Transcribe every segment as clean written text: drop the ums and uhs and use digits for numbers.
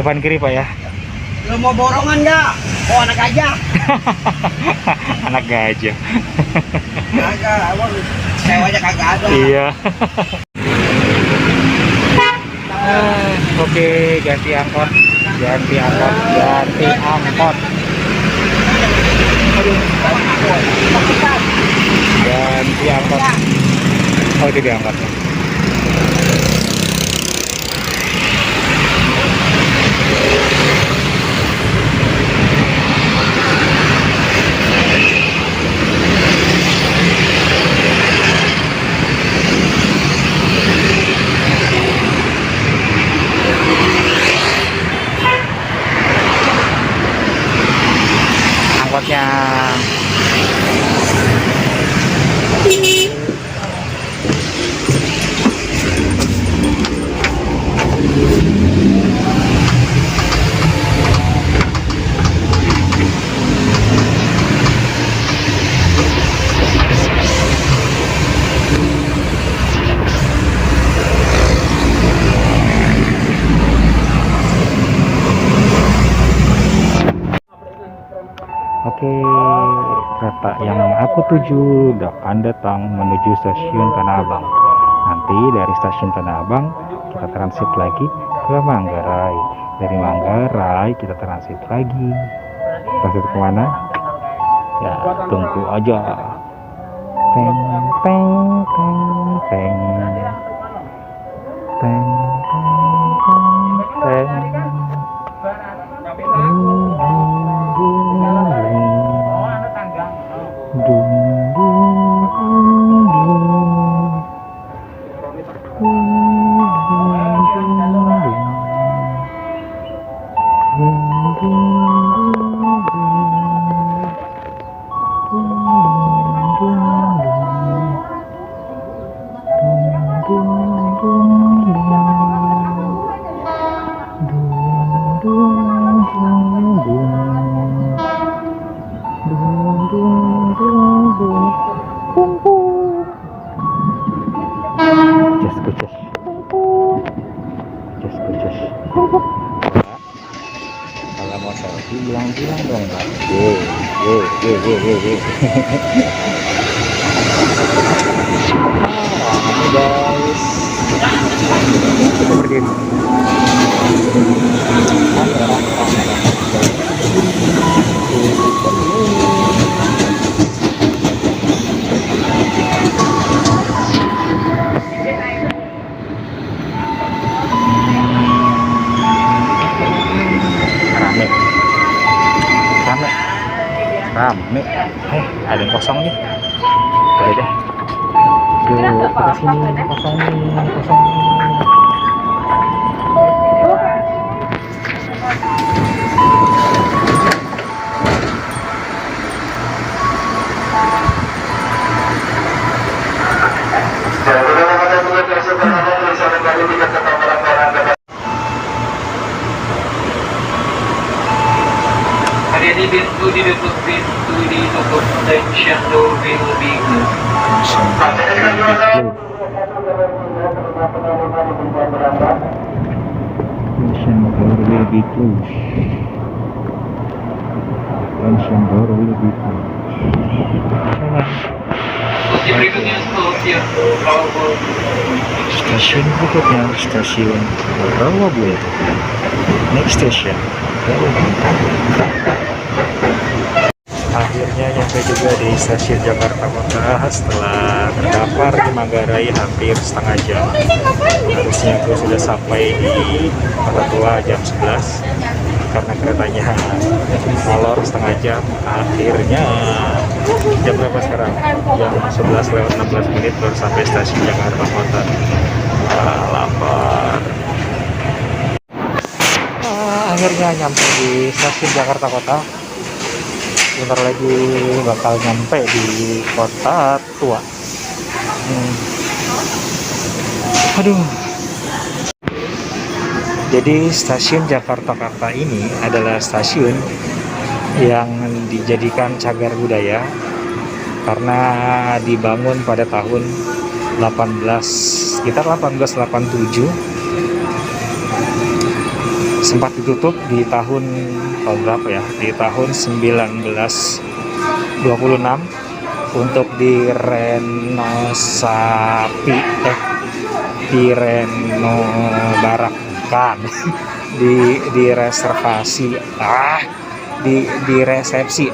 Depan kiri Pak ya. Lu mau borongan nggak? Oh anak gajah. Anak gajah. Kagak, abang sewanya kagak ada. Iya. Oke, ganti angkot. Ganti angkot. Ganti angkot. Ganti angkot. Oh, itu diangkat. Angkotnya. Oke, kereta yang aku tuju akan datang menuju stasiun Tanah Abang. Nanti dari stasiun Tanah Abang kita transit lagi ke Manggarai. Dari Manggarai kita transit lagi. Transit kemana? Ya, tunggu aja. Teng teng teng teng teng teng teng. Kalau mau selfie bilang-bilang dong Pak. Guys, kita berdiri. Rame. Ada yang kosong nih. Oke deh. Yuk kita sini, kosong nih. ditutup tension door will be closed. Tension door will be closed. Stasiun berikutnya stasiun Rawabuntu. Next station Rawabuntu. Akhirnya nyampe juga di stasiun Jakarta Kota setelah terdampar di Manggarai hampir setengah jam. Harusnya aku sudah sampai di Kota Tua jam 11 karena keretanya molor setengah jam. Akhirnya jam berapa sekarang? Jam 11:16 baru sampai stasiun Jakarta Kota. Lapar. Akhirnya nyampe di stasiun Jakarta Kota. Bentar lagi bakal nyampe di Kota Tua. Aduh. Jadi stasiun Jakarta Kota ini adalah stasiun yang dijadikan cagar budaya karena dibangun pada tahun sekitar 1887 sempat ditutup di tahun berapa ya? Di tahun 1926 untuk direnobarakkan, direservasi, diresepsi,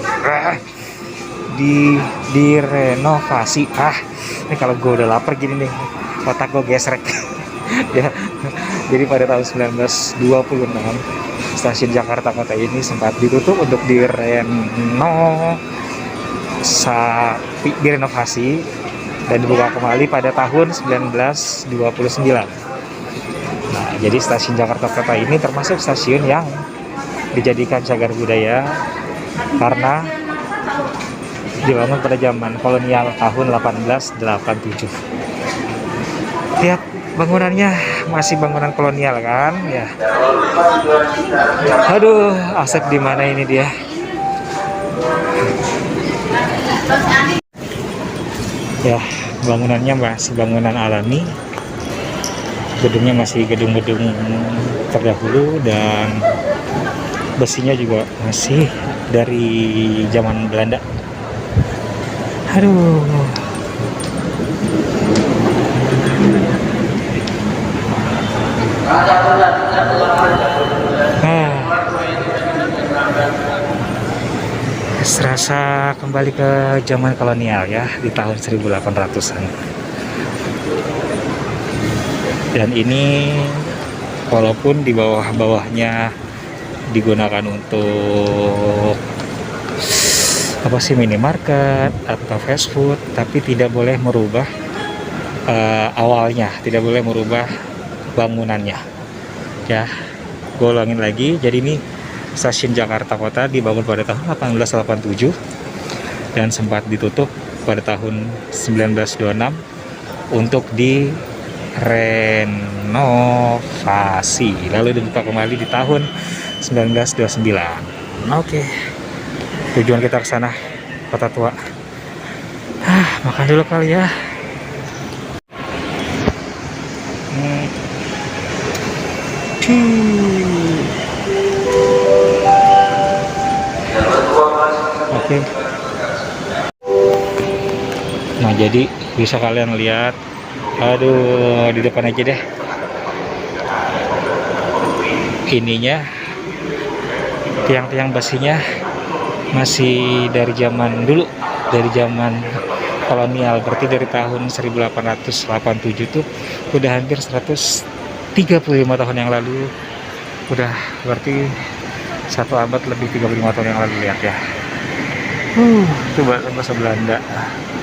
direnovasi. Ini kalau gue udah lapar gini nih, otak gue gesrek. Ya, jadi pada tahun 1926 stasiun Jakarta Kota ini sempat ditutup untuk direnovasi dan dibuka kembali pada tahun 1929. Nah, jadi stasiun Jakarta Kota ini termasuk stasiun yang dijadikan cagar budaya karena dibangun pada zaman kolonial tahun 1887. Lihat bangunannya masih bangunan kolonial kan ya. Aduh, Asep di mana ini dia? Ya, bangunannya masih bangunan alami. Gedungnya masih gedung-gedung terdahulu dan besinya juga masih dari zaman Belanda. Aduh. Serasa kembali ke zaman kolonial ya, di tahun 1800-an. Dan ini walaupun di bawah-bawahnya digunakan untuk minimarket atau fast food, tapi tidak boleh merubah awalnya, tidak boleh merubah bangunannya ya. Gue ulangin lagi, jadi ini stasiun Jakarta Kota dibangun pada tahun 1887 dan sempat ditutup pada tahun 1926 untuk direnovasi, lalu dibuka kembali di tahun 1929. Oke, tujuan kita ke sana, Kota Tua. Makan dulu kali ya. Oke. Nah, jadi bisa kalian lihat, aduh, di depan aja deh. Ininya, tiang-tiang besinya masih dari zaman dulu, dari zaman kolonial, berarti dari tahun 1887 tuh udah hampir 135 tahun yang lalu. Udah berarti 1 abad lebih, 35 tahun yang lalu. Lihat ya. Itu bahasa Belanda.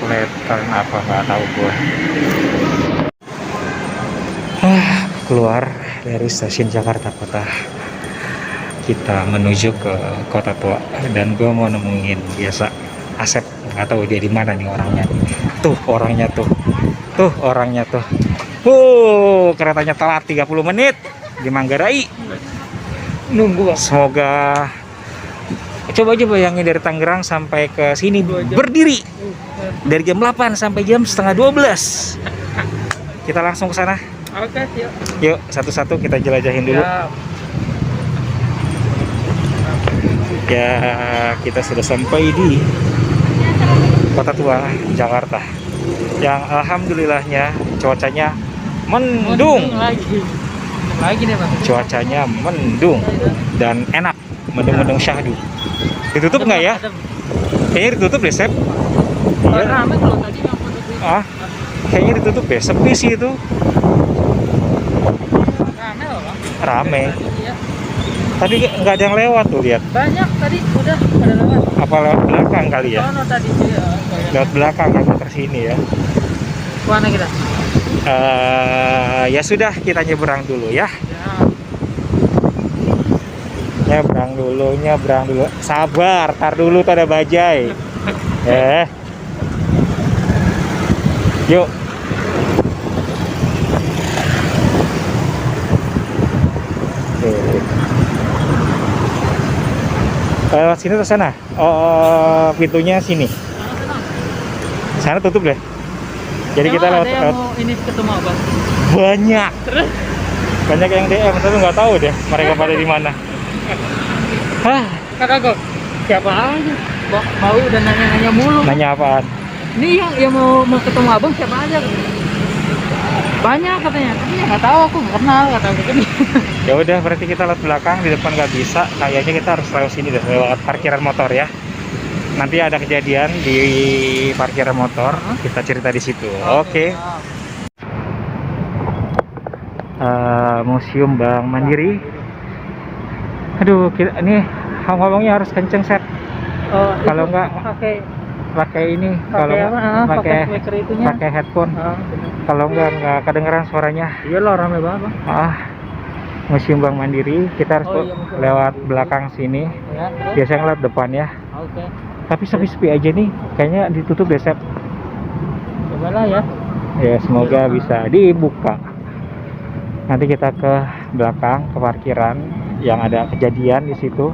Kelihatan apa nggak tahu gue. Keluar dari stasiun Jakarta Kota, kita menuju ke Kota Tua dan gue mau nemuin biasa Asep. Nggak tahu dia di mana nih orangnya. Tuh orangnya tuh. Keretanya telat 30 menit di Manggarai. Nunggu, semoga. Coba aja bayangin dari Tangerang sampai ke sini berdiri dari jam 8 sampai jam setengah 12. Kita langsung ke sana. Oke, yuk satu-satu kita jelajahin dulu. Ya, kita sudah sampai di Kota Tua Jakarta yang alhamdulillahnya cuacanya mendung lagi nih Bang. Cuacanya mendung dan enak, mendung-mendung syahdu. Ditutup nggak ya? Kayaknya ditutup deh, Sep. Iya. Rame kalau tadi kayaknya ditutup deh, sepi sih itu. Rame loh, Bang. Rame. Iya. Tadi nggak ada yang lewat tuh, lihat. Banyak tadi udah pada lewat. Apa lewat belakang kali ya? Oh, tadi ya. Lewat belakang ya, muter sini ya. Mana kita? Ya sudah, kita nyebrang dulu ya. Nyebrang dulu. Sabar, tar dulu tuh ada bajai. Yuk. Lewat sini atau sana? Oh, pintunya sini. Sana tutup deh. Jadi kita lewat. Ini ketemu apa? Banyak. Banyak yang DM, tapi nggak tahu deh mereka pada di mana. Hah, Kagak, siapa aja mau udah nanya-nanya mulu. nanya apaan? Nih yang mau ketemu abang siapa aja? Banyak katanya, tapi ya nggak tahu, aku nggak kenal, kata begini. Ya udah, berarti kita lewat belakang, di depan nggak bisa. Kayaknya kita harus lewat sini deh, lewat parkiran motor ya. Nanti ada kejadian di parkiran motor, kita cerita di situ. Oke. Museum Bank Mandiri. Aduh, ini ngomongnya harus kenceng, Set. Kalau nggak pakai ini, kalau pakai pakai headphone. Kalau nggak kedengeran suaranya. Iya loh, rame banget. Museum Bank Mandiri, kita harus lewat belakang sini. Ya, Biasanya lewat depan ya. oke. Tapi sepi-sepi aja nih, kayaknya ditutup deh, Set. Cobalah ya. Ya, semoga bisa dibuka. Nanti kita ke belakang, ke parkiran yang ada kejadian di situ.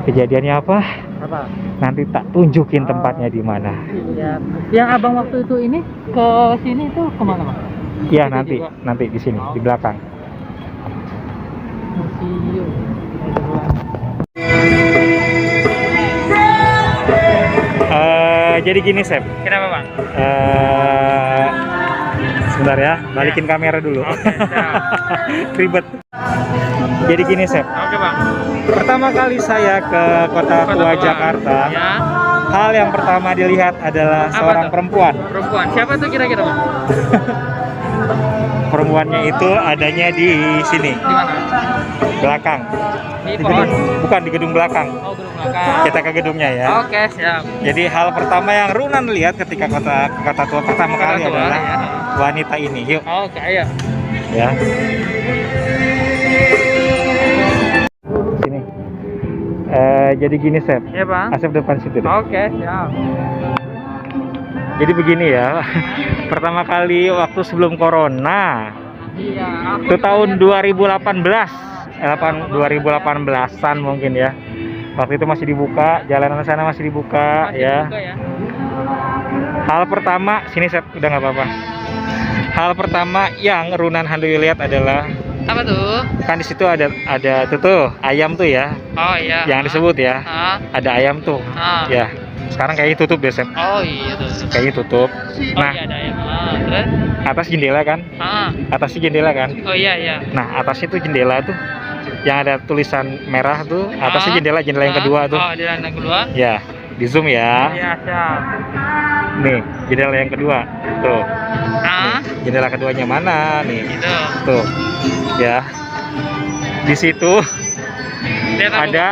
Kejadiannya apa? Apa? Nanti tak tunjukin tempatnya di mana. Iya. Yang abang waktu itu ini ke sini tuh kemana, Bang? Iya, Itu nanti di sini, di belakang. Museum. Jadi gini, Sep. Kenapa, Bang? Sebentar ya, balikin kamera dulu. Oke, siap. Ribet. Jadi gini, Sep. Oke, Bang. Pertama kali saya ke Kota Tua Jakarta, Ya. hal yang pertama dilihat adalah Apa seorang tuh? perempuan. Perempuan. Siapa tuh kira-kira, Bang? Perempuannya itu adanya di sini, Di mana? belakang. Di Di pohon. bukan di gedung belakang. Oh, gedung belakang. Kita ke gedungnya ya. Oke, siap. Jadi hal pertama yang Runan lihat ketika Kota Tua pertama kali Kota Tua, adalah ya. wanita ini. Yuk, Oke, ayo. ya. Sini. Jadi gini, Sep. Ya, Bang. Asep depan situ deh. Oke, siap. Jadi begini ya. Pertama kali waktu sebelum corona, Iya, itu tahun 2018. 2018-an mungkin ya. Waktu itu masih dibuka, jalanan sana masih dibuka. Masih Ya. buka ya. Hal pertama, sini Sep, udah nggak apa-apa. Hal pertama yang Runan Handui lihat adalah, Apa tuh? kan di situ ada tuh ayam tuh ya, Oh iya. yang disebut ya, ada ayam tuh. Ah. Ya, sekarang kayaknya tutup deh, Sep. Oh iya tuh. Kayaknya tutup. Oh Nah, iya ada ya. Terus? atas jendela kan? Atasnya jendela kan? Oh iya iya. Nah, atasnya tuh jendela tuh yang ada tulisan merah tuh, atasnya jendela yang kedua tuh. Oh, jendela yang kedua. Ya, di zoom ya. Iya, siap. Nih, jendela yang kedua. Tuh. Ah, Jendela keduanya mana nih? gitu. Tuh. Ya. Di situ Lihat apa, ada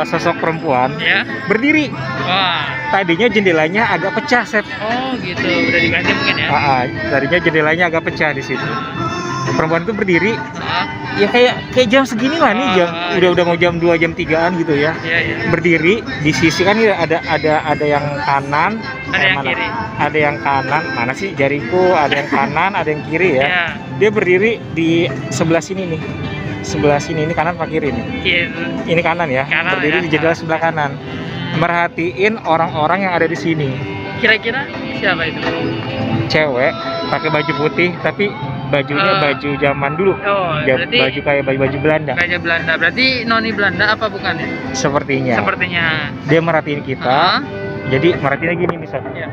sosok perempuan Bang? Ya. berdiri. Wah. Tadinya jendelanya agak pecah, Sep. Oh, gitu. Udah diganti mungkin ya. Tadinya jendelanya agak pecah di situ. Perempuan itu berdiri, Ah, ya kayak jam segini lah nih, jam udah mau jam 2 jam 3-an gitu ya. iya iya. Berdiri di sisi kan ya, ada yang kanan, Ada yang mana? kiri. Ada yang kanan, mana sih jariku, ada yang kanan, ada yang kiri ya. Iya. Dia berdiri di sebelah sini nih. Sebelah sini, ini kanan apa kiri nih? Kiri. Ini kanan ya. Kanan Berdiri ya. di jendela sebelah kanan. Merhatiin orang-orang yang ada di sini. Kira-kira siapa itu? Cewek pakai baju putih tapi bajunya baju zaman dulu. Oh, berarti Baju kayak baju Belanda. Raja Belanda. Berarti noni Belanda apa bukan ya? Sepertinya. Sepertinya. Dia merhatiin kita. Jadi merhatiinnya gini nih, Seth. Iya.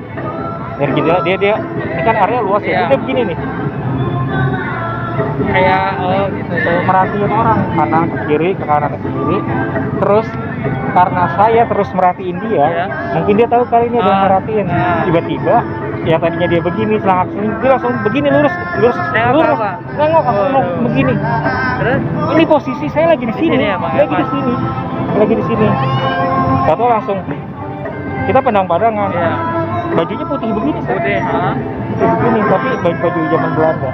Dari jendela dia ini kan area luas ya. Iya. Dia begini nih. Kayak gitu. Saya merhatiin orang kanan ke kiri, ke kanan ke kiri. Terus karena saya terus merhatiin dia, Iya. mungkin dia tahu kali ini ada yang merhatiin. Nah. Tiba-tiba yang tadinya dia begini selangak sini, dia langsung begini lurus. Nengok apa? Nengok langsung Waduh. begini. Terus? Ini posisi saya lagi di sini, Ini ya, Bang, lagi ya, di sini, lagi di sini. Tahu langsung kita pandang-pandangan. Iya. Bajunya putih begini, Seth. Putih, Putih begini, tapi baju zaman Belanda.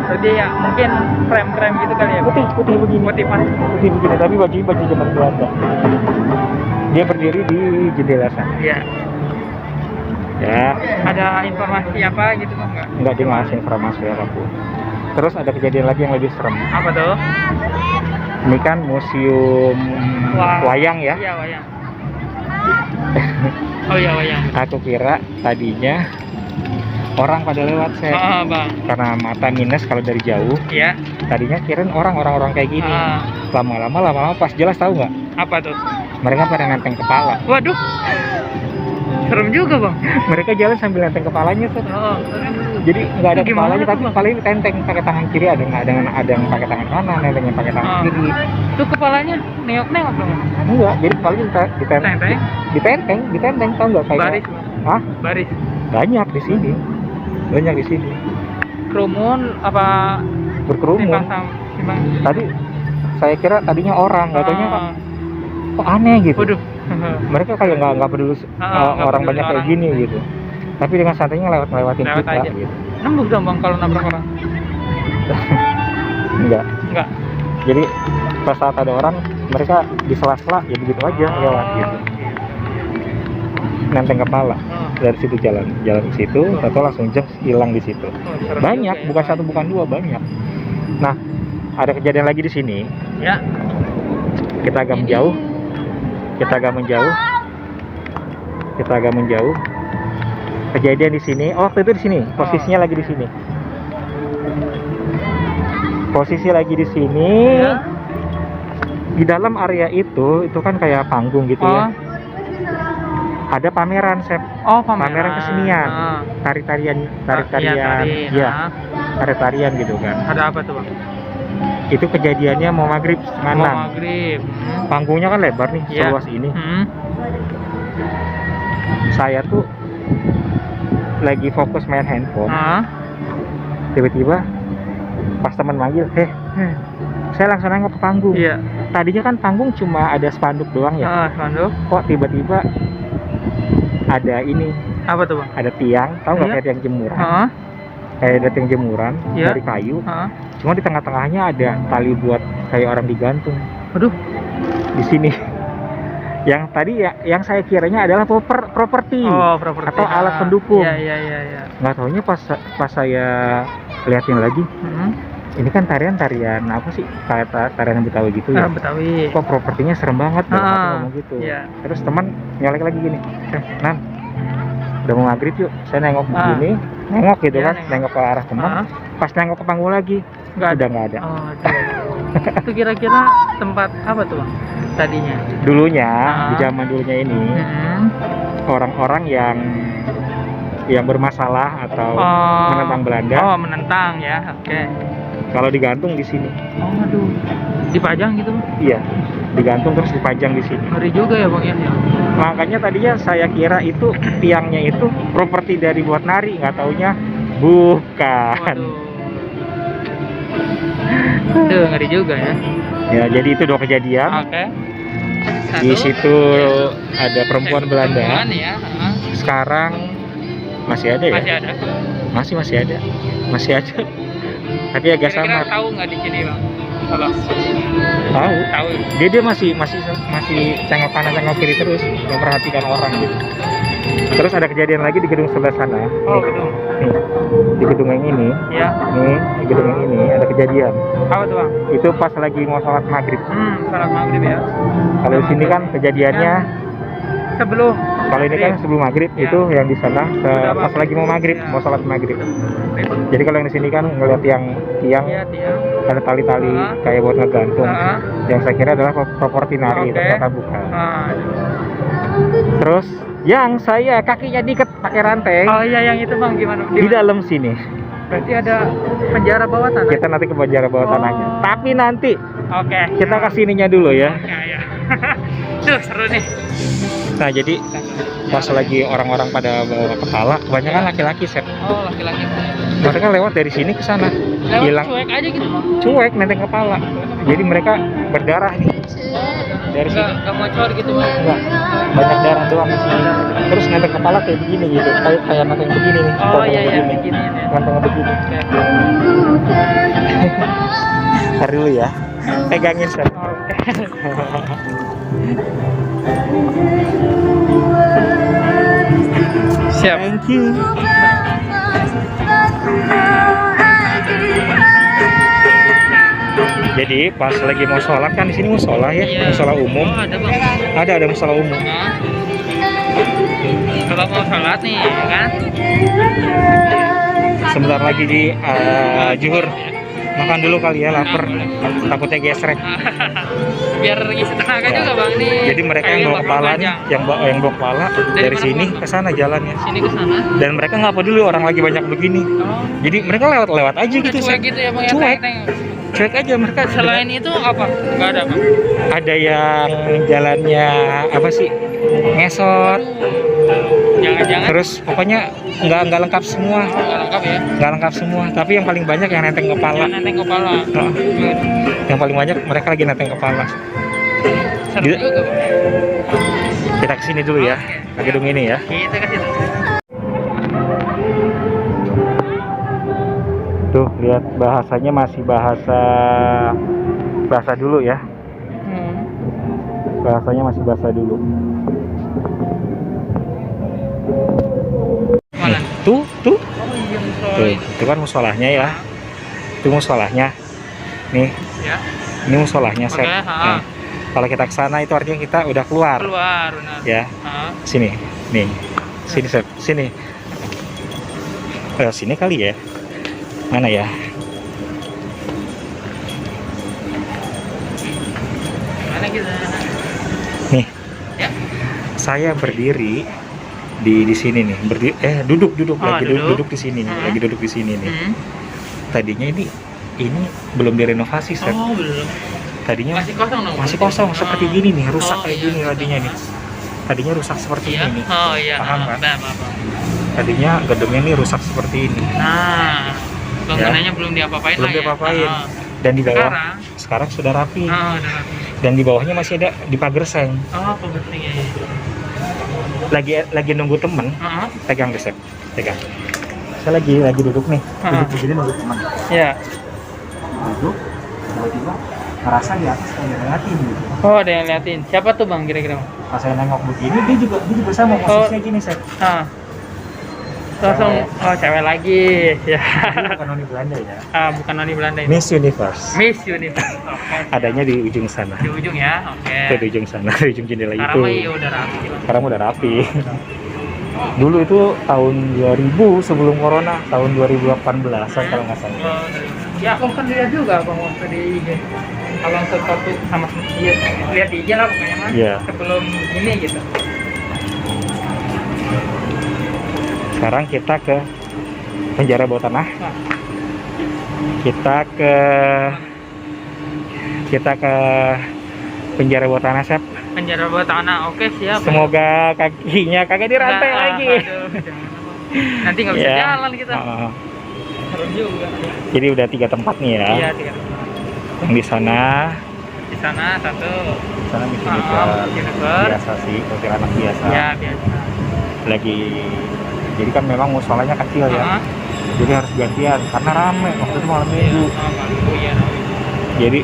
Jadi ya mungkin krem-krem gitu kali ya. Putih begini. Putih pas. Putih begini, tapi baju zaman Belanda. Dia berdiri di jendela sana. Iya. Ya, Ada informasi apa gitu Bang? nggak dia ngasih informasi apapun. Terus ada kejadian lagi yang lebih serem. Apa tuh? Ini kan museum wayang ya. Iya, wayang. Oh iya, wayang. Aku kira tadinya orang pada lewat saya. Bang. Karena mata minus kalau dari jauh. Ya. Tadinya kirain orang kayak gini. Lama-lama pas jelas tahu nggak? Apa tuh? Mereka pada nenteng kepala. Waduh. Serem juga, Bang. Mereka jalan sambil nenteng kepalanya tuh. Jadi nggak ada Gimana kepalanya tuh, tapi Bang? paling tenteng pakai tangan kiri, ada yang pakai tangan kanan, ada yang pakai tangan kiri. Tuh kepalanya nengok-nengok dong. Enggak, jadi kepalanya Tenteng. ditenteng tahu nggak kayak? Baris. Hah? Baris. Banyak di sini. Kerumun apa Berkerumun. simpang. Tadi saya kira tadinya orang, nggak taunya kok aneh gitu. Waduh. Mereka kayak nggak peduli Nggak orang peduli banyak kayak orang. gini gitu. Tapi dengan santainya lewatin Lewat kita aja. gitu. Nembus dong, Bang, kalau nabrak orang. Enggak. Enggak. Jadi pas saat ada orang, mereka di sela-sela ya begitu aja lewat gitu. Nenteng kepala. Dari situ jalan ke situ, atau langsung hilang di situ. Banyak, bukan satu bukan dua, banyak. Nah, ada kejadian lagi di sini. Ya. Kita agak menjauh. Kejadian di sini. Oh, waktu itu di sini. Posisinya lagi di sini. Ya. Di dalam area itu kan kayak panggung gitu ya. Ada pameran, Sep. Pameran kesenian. Tari-tarian, Iya. tari-tarian gitu kan. Ada apa tuh, Bang? Itu kejadiannya mau maghrib setengah enam. Maghrib. Panggungnya kan lebar nih, Iya. seluas ini. Saya tuh lagi fokus main handphone. Tiba-tiba pas teman manggil, saya langsung nengok ke panggung. Iya. Tadinya kan panggung cuma ada spanduk doang ya. Spanduk. Kok tiba-tiba ada ini, Apa tuh, Bang? ada tiang, tahu nggak Iya. kayak tiang jemuran? Kayak ada tiang jemuran Iya. dari kayu. Cuma di tengah-tengahnya ada tali buat kayak orang digantung. Waduh. Di sini. Yang tadi ya, yang saya kiranya adalah properti. Properti. Atau alat pendukung. Iya. Nggak taunya pas saya liatin lagi, ini kan tarian apa sih, kayak tarian Betawi gitu ya. Betawi. Kok propertinya serem banget, dalam hati ngomong gitu. Iya. Terus teman nyolek lagi gini, Nan, udah mau maghrib yuk. Saya nengok begini, nengok gitu Iya, kan, nengok ke arah teman. Pas nengok ke panggung lagi, nggak ada. Itu kira-kira tempat apa tuh, Bang? Tadinya. Dulunya, di zaman dulunya ini, orang-orang yang bermasalah atau menentang Belanda, Menentang ya. Oke. kalau digantung di sini. Aduh. Dipajang gitu, Bang? Iya, digantung terus dipajang di sini. Ngeri juga ya, Bang, ya. Makanya tadinya saya kira itu tiangnya itu properti dari buat nari, nggak taunya bukan. Waduh, ngeri juga ya. Ya, jadi itu dua kejadian. Oke. Di situ ada perempuan Belanda. Ya. Sekarang masih ada ya? Masih ada. Masih ada. Tapi agak Kira-kira samar. tahu nggak di sini, Bang? Kalau Tahu. Dia masih cengok kanan cengok kiri terus, memperhatikan orang gitu. Terus ada kejadian lagi di gedung sebelah sana. gedung. Nih, di gedung yang ini. Ya. Nih, di gedung yang ini ada kejadian. Apa tuh, Bang? Itu pas lagi mau sholat maghrib. Salat maghrib ya. Kalau di sini kan kejadiannya, Sebelum. kalau ini kan sebelum maghrib, Ya. itu yang di sana pas lagi mau maghrib, mau sholat maghrib. Jadi kalau yang di sini kan ngeliat tiang Iya, ada tali-tali kayak buat ngegantung. Yang saya kira adalah properti nari, Oke. ternyata bukan. Terus yang saya kakinya diikat pakai rantai iya, yang itu, Bang, gimana? di dalam sini. Berarti ada penjara bawah tanah. Kita nanti ke penjara bawah tanahnya. Tapi nanti Oke. kita ke sininya dulu ya. Ya. Duh, seru nih. Nah, jadi pas lagi orang-orang pada bawa kepala, kebanyakan laki-laki, Sep. Laki-laki. Mereka lewat dari sini ke sana. Hilang Cuek aja gitu, Bang. cuek nenteng kepala. Jadi mereka berdarah nih. Dari sini. Enggak ngocor gitu, Bang. Enggak. Banyak darah doang di sini. Terus nenteng kepala kayak begini gitu. Kayak nenteng begini nih. Begini ya. Nenteng begini. Ntar dulu ya. Pegangin, Sep. Siap. Thank you. Jadi pas lagi mau sholat kan di sini musola ya, musola umum. Ada, Bang. Ada musola umum. Kalau mau sholat nih, ya kan? Sebentar lagi di zuhur. Makan dulu kali ya, lapar. Takutnya gesrek. Biar ngisi tenaga juga bang nih. Jadi mereka yang bawa kepala nih, yang bawa kepala dari sini ke sana jalannya. Sini ke sana. Dan mereka nggak peduli orang lagi banyak begini. Jadi mereka lewat aja gitu. Cuek gitu ya bang? Cuek. Ya, Cuek aja mereka. selain itu apa? Nggak ada bang? Ada yang jalannya apa sih? Ngesot. Jangan-jangan Terus pokoknya nggak lengkap semua. nggak lengkap ya? Nggak lengkap semua. Tapi yang paling banyak yang nenteng kepala. Yang nenteng kepala. Nah, yang paling banyak mereka lagi nenteng kepala. Seru Gitu. juga bang. Kita kesini dulu ya, ke gedung ini ya. Kita ke situ. Tuh lihat bahasanya masih bahasa dulu ya. Bahasanya masih bahasa dulu. Mana? Tuh. Oh iya musola. Tuh, itu kan musolahnya ya. Itu musolahnya. Nih, Ya. ini musolahnya, Sep. Oke, Nah, kalau kita ke sana itu artinya kita udah keluar. Keluar benar. Ya. Sini. Nih. Sini, Sep. Sini. Sini kali ya. Mana ya? Mana kita? Nih. Ya. Saya berdiri di sini nih. Duduk lagi duduk. duduk di sini nih. Lagi duduk di sini nih. Tadinya ini belum direnovasi, Sep. Oh, belum. Tadinya Masih kosong dong. masih kosong seperti gini nih, rusak Oh, kayak iya, gini tadinya nih. Tadinya rusak seperti Iya. ini nih. Oh iya. Paham kan? Paham. Tadinya gedungnya nih rusak seperti ini. Nah, bangunannya belum diapa-apain Belum lah ya. diapa-apain. Dan di bawah sekarang sudah rapi. udah rapi. Dan di bawahnya masih ada dipagerseng. Oh, pengertiannya ya. Lagi nunggu temen. Pegang deh, Sep. Pegang. Saya lagi duduk nih. Duduk begini nunggu teman. Iya. Duduk. Tiba-tiba ngerasa di atas kayak ngeliatin gitu. Oh, ada yang liatin. Siapa tuh bang kira-kira? Pas saya nengok begini, dia juga sama posisinya gini, Sep. Langsung, cewek lagi. Ya. Dia bukan noni Belanda ya. Bukan noni Belanda ini. Miss Universe. Miss Universe. Oke. Adanya di ujung sana. Di ujung ya. Oke. Itu di ujung sana, di ujung jendela Sekarang itu. mah iya udah rapi. Sekarang udah rapi. Dulu itu tahun 2000 sebelum corona, tahun 2018 kalau nggak salah. Ya, aku kan lihat juga bang waktu di IG. Kalau sesuatu sama iya, lihat di IG lah pokoknya mah. Iya. Sebelum ini gitu. Sekarang kita ke penjara bawah tanah. Kita ke penjara bawah tanah, Sep. Penjara bawah tanah, oke siap. Semoga kakinya kagak dirantai lagi. Aduh, nanti nggak bisa Ya. jalan kita. Serem juga. Jadi udah 3 tempat nih ya. Iya, tiga. Yang di sana Satu. di sana Miss Miss Universe. Universe. Biasa sih, anak biasa. Ya biasa. Lagi jadi kan memang musolanya kecil ya. Jadi harus gantian karena rame waktu itu malam minggu. Iya. Jadi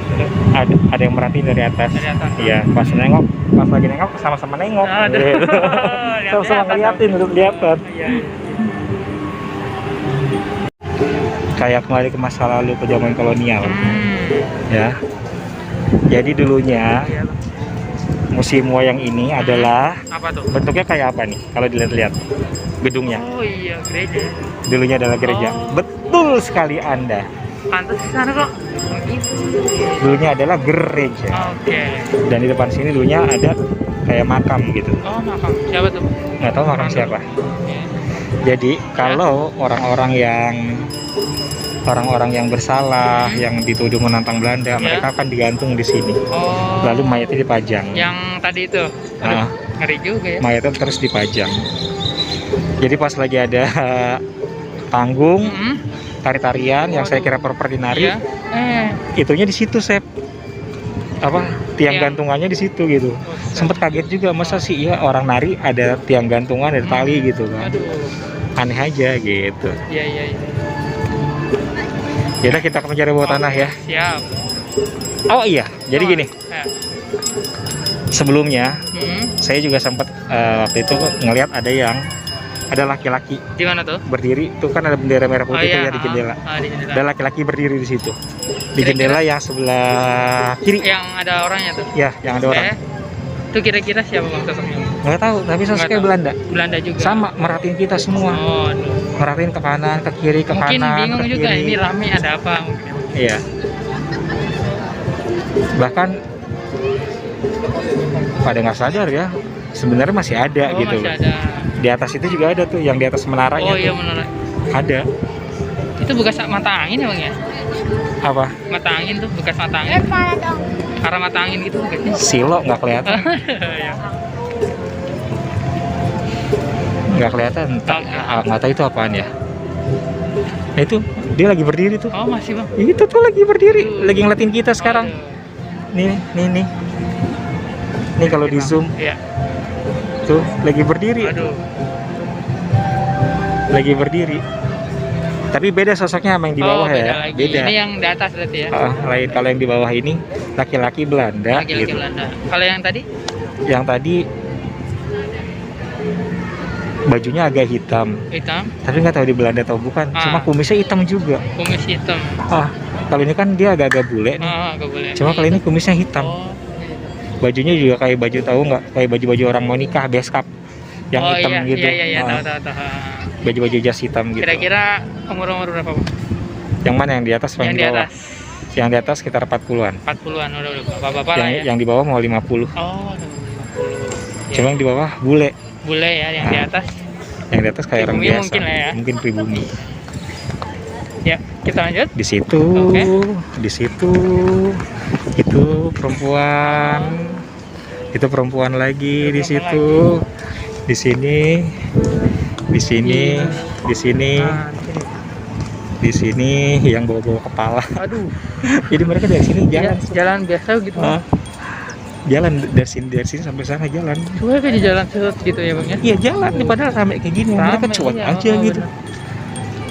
ada yang merhatiin dari atas. Dari atas. Iya, pas lagi nengok sama-sama nengok. Aduh. Gitu. Sama-sama ngeliatin, udah kelihatan. Iya. Kayak kembali ke masa lalu, ke zaman kolonial. Ya. Jadi dulunya Iya. museum wayang ini adalah Apa tuh? bentuknya kayak apa nih kalau dilihat-lihat gedungnya. Oh iya, gereja. Dulunya adalah gereja. Oh. Betul sekali Anda. Pantas di sana kok. Gitu. Dulunya adalah gereja. Oke. Dan di depan sini dulunya ada kayak makam gitu. Oh, makam. Siapa tuh? Nggak tahu makam siapa. Oke. Jadi kalau orang-orang yang bersalah, yang dituduh menantang Belanda, mereka akan digantung di sini. Oh. Lalu mayatnya dipajang. Yang tadi itu. Nah, Ngeri juga ya. mayatnya terus dipajang. Jadi pas lagi ada panggung tari-tarian yang saya kira properti nari, Iya. itunya di situ, Sep. Apa tiang Tiang. gantungannya di situ gitu. Sempet kaget juga, masa sih ya orang nari ada tiang gantungan, ada tali gitu kan. Aduh. Aneh aja gitu. Iya. Yaudah kita ke penjara bawah tanah ya. Siap. Oh iya, jadi gini. Ya. Sebelumnya saya juga sempat waktu itu ngelihat ada laki-laki Di mana tuh? berdiri, tuh kan ada bendera merah putih tuh ya di jendela. Di jendela. Ada laki-laki berdiri di situ. Di Kira-kira- jendela yang sebelah kiri. Yang ada orangnya tuh. Ya, yang ada orang. Itu kira-kira siapa bang sosoknya? Nggak tahu, tapi Nggak sosoknya tahu. Belanda. Belanda juga. Sama, merhatiin kita semua. Oh, aduh. Merhatiin ke kanan, ke kiri, ke Mungkin kanan, bingung ke juga kiri. ini rame ada apa mungkin. Iya. Bahkan pada nggak sadar ya, sebenarnya masih ada Oh, gitu. masih ada. Di atas itu juga ada tuh, yang di atas menaranya Oh iya tuh. menara. Ada. Itu bekas mata angin ya bang ya? Apa? Mata angin tuh, bekas mata angin. Arah mata angin gitu bekasnya. Silo nggak kelihatan. Ya. Nggak kelihatan. Nggak tahu itu apaan ya. Nah itu, dia lagi berdiri tuh. Oh masih bang. Itu tuh lagi berdiri, lagi ngeliatin kita sekarang. Aduh. Nih. Nih kalau di zoom, Iya. tuh lagi berdiri. Aduh. Lagi berdiri. Tapi beda sosoknya sama yang di bawah beda ya. lagi. Beda. Ini yang di atas berarti ya. Lain, kalau yang di bawah ini laki-laki Belanda Laki-laki gitu. Belanda. Kalau yang tadi? Yang tadi bajunya agak hitam, Hitam, tapi nggak tahu di Belanda atau bukan. Cuma kumisnya hitam juga. kumis hitam. Kalau ini kan dia agak-agak bule nih. Gak boleh. Cuma kali ini kumisnya hitam. Oh, Bajunya juga kayak baju, tahu nggak? Kayak baju-baju orang mau nikah, beskap yang oh, hitam iya, gitu. Iya, Ah, tahu. baju-baju jas hitam gitu. Kira-kira umur berapa bang? Yang mana, yang di atas atau Yang di bawah? atas Yang di atas sekitar 40-an. 40-an udah bapak-bapak lah ya. Yang di bawah mau 50. Oh, udah 50. Cuma yang di bawah bule. Bule ya, yang di atas. Yang di atas kayak orang Pribumi biasa. mungkin lah ya. Mungkin pribumi. Ya, kita lanjut. Di situ, Oke. di situ, itu perempuan, itu perempuan lagi di situ, di sini, di sini, di sini, Nah, di sini yang bawa-bawa kepala. aduh, Jadi mereka dari sini ya, jalan, jalan biasa gitu. Ah, jalan dari sini sampai sana jalan. Coba kayak di jalan set gitu ya bang ya. Iya jalan, nih padahal rame kayak gini, mereka Rame, cuek iya, aja gitu. bener.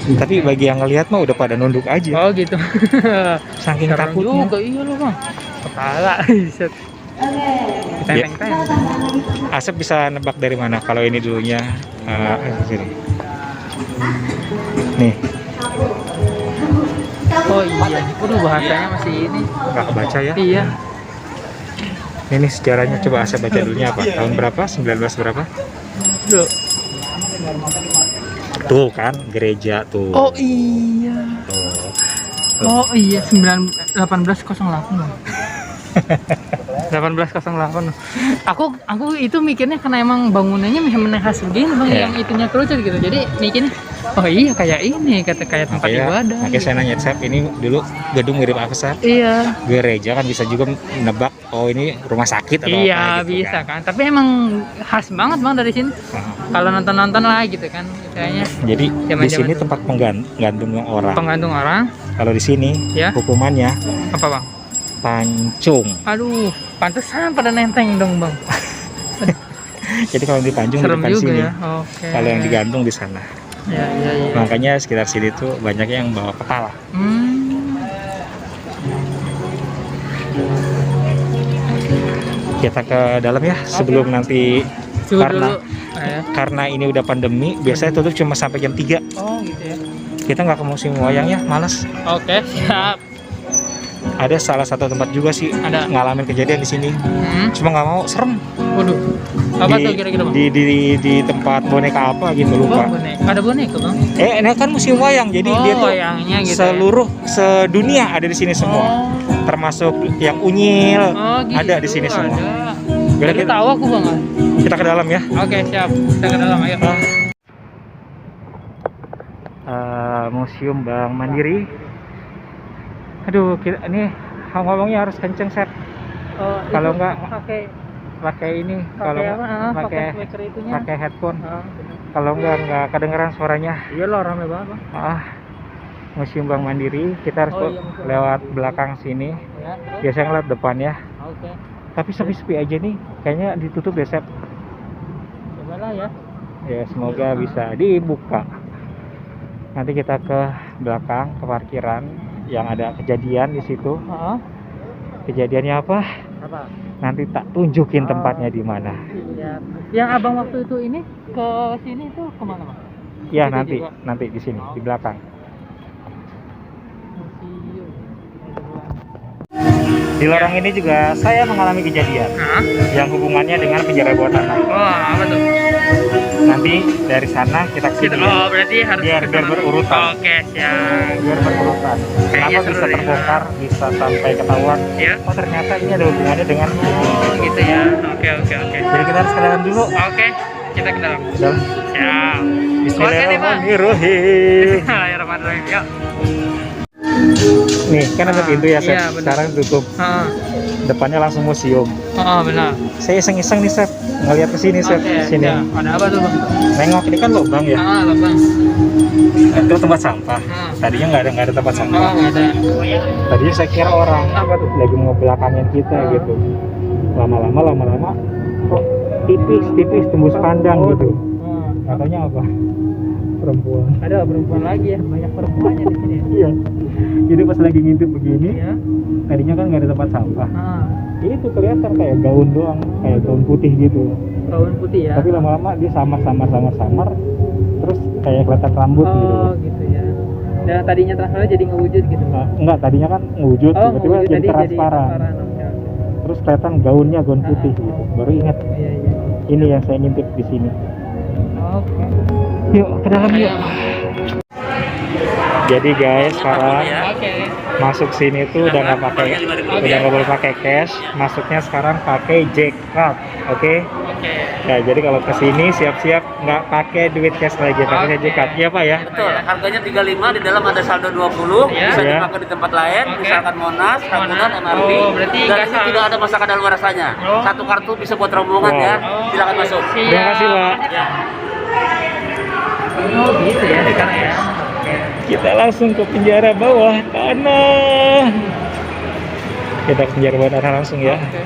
Tapi bagi yang ngelihat mah udah pada nunduk aja, Oh gitu. saking Serem takutnya. juga iya loh bang. Kepala. Set. Ya. Tenteng. Asep bisa nebak dari mana kalau ini dulunya sini. Nih, Oh iya. Waduh bahasanya masih ini. nggak kebaca ya. Iya. Ini sejarahnya, coba Asep baca dulunya apa? Tahun berapa? 19 berapa? Duh. Tuh kan, gereja tuh. Oh iya. Tuh. Oh iya 1808 bang. 1808. Aku itu mikirnya karena emang bangunannya memang khas begini bang, Iya. yang itunya kerucut gitu. Jadi mikirnya, oh iya kayak ini, kayak tempat ibadah. Makanya saya nanya, Sep, ini dulu gedung mirip apa, Sep? Iya. Gereja kan bisa juga nebak, oh ini rumah sakit atau Iya apa gitu bisa kan. Tapi emang khas banget bang dari sini. Nah, Kalau nonton lah gitu kan, kayaknya jadi Zaman-zaman di sini dulu. tempat penggantung orang. penggantung orang. Kalau di sini Ya. hukumannya Apa bang? pancung. Aduh, pantesan pada nenteng dong bang. Jadi kalau dipancung di Serem depan juga sini. ya. Oke. Kalau yang digantung di sana. Ya. Makanya sekitar sini tuh banyak yang bawa kepala. Kita ke dalam ya sebelum nanti, Suhu karena dulu. Ya. karena ini udah pandemi, biasanya tutup cuma sampai jam 3. Oh gitu ya. Kita nggak ke musim wayang ya, males. Oke, siap. Ada salah satu tempat juga sih Ada. ngalamin kejadian di sini. Cuma nggak mau, serem. Waduh. Apa di, tuh kira-kira bang? di tempat boneka apa gitu, Oh, lupa. boneka. Ada boneka bang? Ini kan musim wayang, jadi Oh, dia tuh wayangnya gitu. seluruh sedunia ada di sini semua, termasuk yang unyil Oh, gitu. ada di sini semua. Ada. Biar Baru kita, tahu aku bang. kita ke dalam ya. Oke, siap. Kita ke dalam ayo. Museum Bank Mandiri. Aduh, ini ngomongnya harus kenceng, Sep. Oh, Kalau itu enggak, pakai ini kalau apa? pakai speaker itunya. pakai headphone. Bener. Kalau enggak kedengeran suaranya. Iya loh, rame banget bang. Museum Bank Mandiri, kita harus Oh, iya, Museum lewat belakang sini. Ya, terus? Biasanya ngeliat depan ya. Oke. Tapi sepi-sepi aja nih. Kayaknya ditutup deh, Sep. Cobalah ya. Ya, semoga bisa dibuka. Nanti kita ke belakang, ke parkiran yang ada kejadian di situ. Kejadiannya apa? Apa? Nanti tak tunjukin tempatnya di mana. Iya. Yang abang waktu itu ini ke sini tuh kemana bang? Ya, Itu nanti juga. di sini, di belakang. Museum. Di lorong ini juga saya mengalami kejadian Hah? yang hubungannya dengan penjara bawah tanah. Oh, apa tuh? Nanti dari sana kita ke Gitu. sini. Oh, berarti harus Biar ke sana. berurutan. Oke, siap. Biar berurutan. Kayaknya Kenapa bisa seru ya. terbongkar, bisa sampai ketahuan? Ya. Oh ternyata ini ada hubungannya dengan. Oh, gitu ya. Oke. Jadi kita harus ke dalam dulu. Oke, kita ke dalam. Ke dalam. Siap. Bismillahirrahmanirrahim. Bismillahirrahmanirrahim. Yuk. Nih kan ada pintu ya, Sep. Iya, benar. Sekarang tutup. Heeh. Depannya langsung museum. Oh, benar. Saya iseng-iseng nih, Sep. Ngeliat ke sini, Sep. Oke, Sini. ya. Ada apa tuh, Bang? Nengok ini kan lubang ya. Bang. Itu tempat sampah. Tadinya nggak ada tempat sampah. Oh, nggak ada. Tadinya saya kira orang Apa tuh? lagi mau belakangin kita gitu. Lama-lama kok tipis tembus pandang gitu. Katanya apa? Perempuan. Ada perempuan lagi ya, banyak perempuannya di sini. Iya. Jadi pas lagi ngintip begini, Ya. tadinya kan nggak ada tempat sampah. Ah, Itu kelihatan kayak gaun doang, kayak gaun putih gitu. gaun putih ya. Tapi lama-lama dia samar, terus kayak kelihatan rambut gitu. Oh, gitu ya. Dan tadinya transparan jadi ngewujud gitu. Nah, enggak, tadinya kan ngewujud, Oh, tiba-tiba ngewujud jadi tadi transparan. Oke. Terus kelihatan gaunnya gaun putih gitu. Baru ingat, Iya. ini yang saya ngintip di sini. Oke. Yuk ke dalam yuk. Jadi guys, sekarang Oke. masuk sini tuh udah nggak boleh pakai cash. Masuknya sekarang pakai Jack Card, oke? Oke. Ya, jadi kalau ke sini siap-siap nggak pakai duit cash lagi, pakai Oke. Jack Card. Iya Pak ya? Betul, harganya 35, di dalam ada saldo 20, Ya. bisa Ya. dipakai di tempat lain, Oke. misalkan Monas, Ragunan, MRT, Oh, berarti dan nggak ini salah. tidak ada masa kadaluarsanya. Oh. Satu kartu bisa buat rombongan Wow. ya, silakan masuk. Terima kasih Pak. Ya. Oh, gitu ya sekarang ya. Kita langsung ke penjara bawah tanah. Kita ke penjara bawah tanah langsung ya. Oke.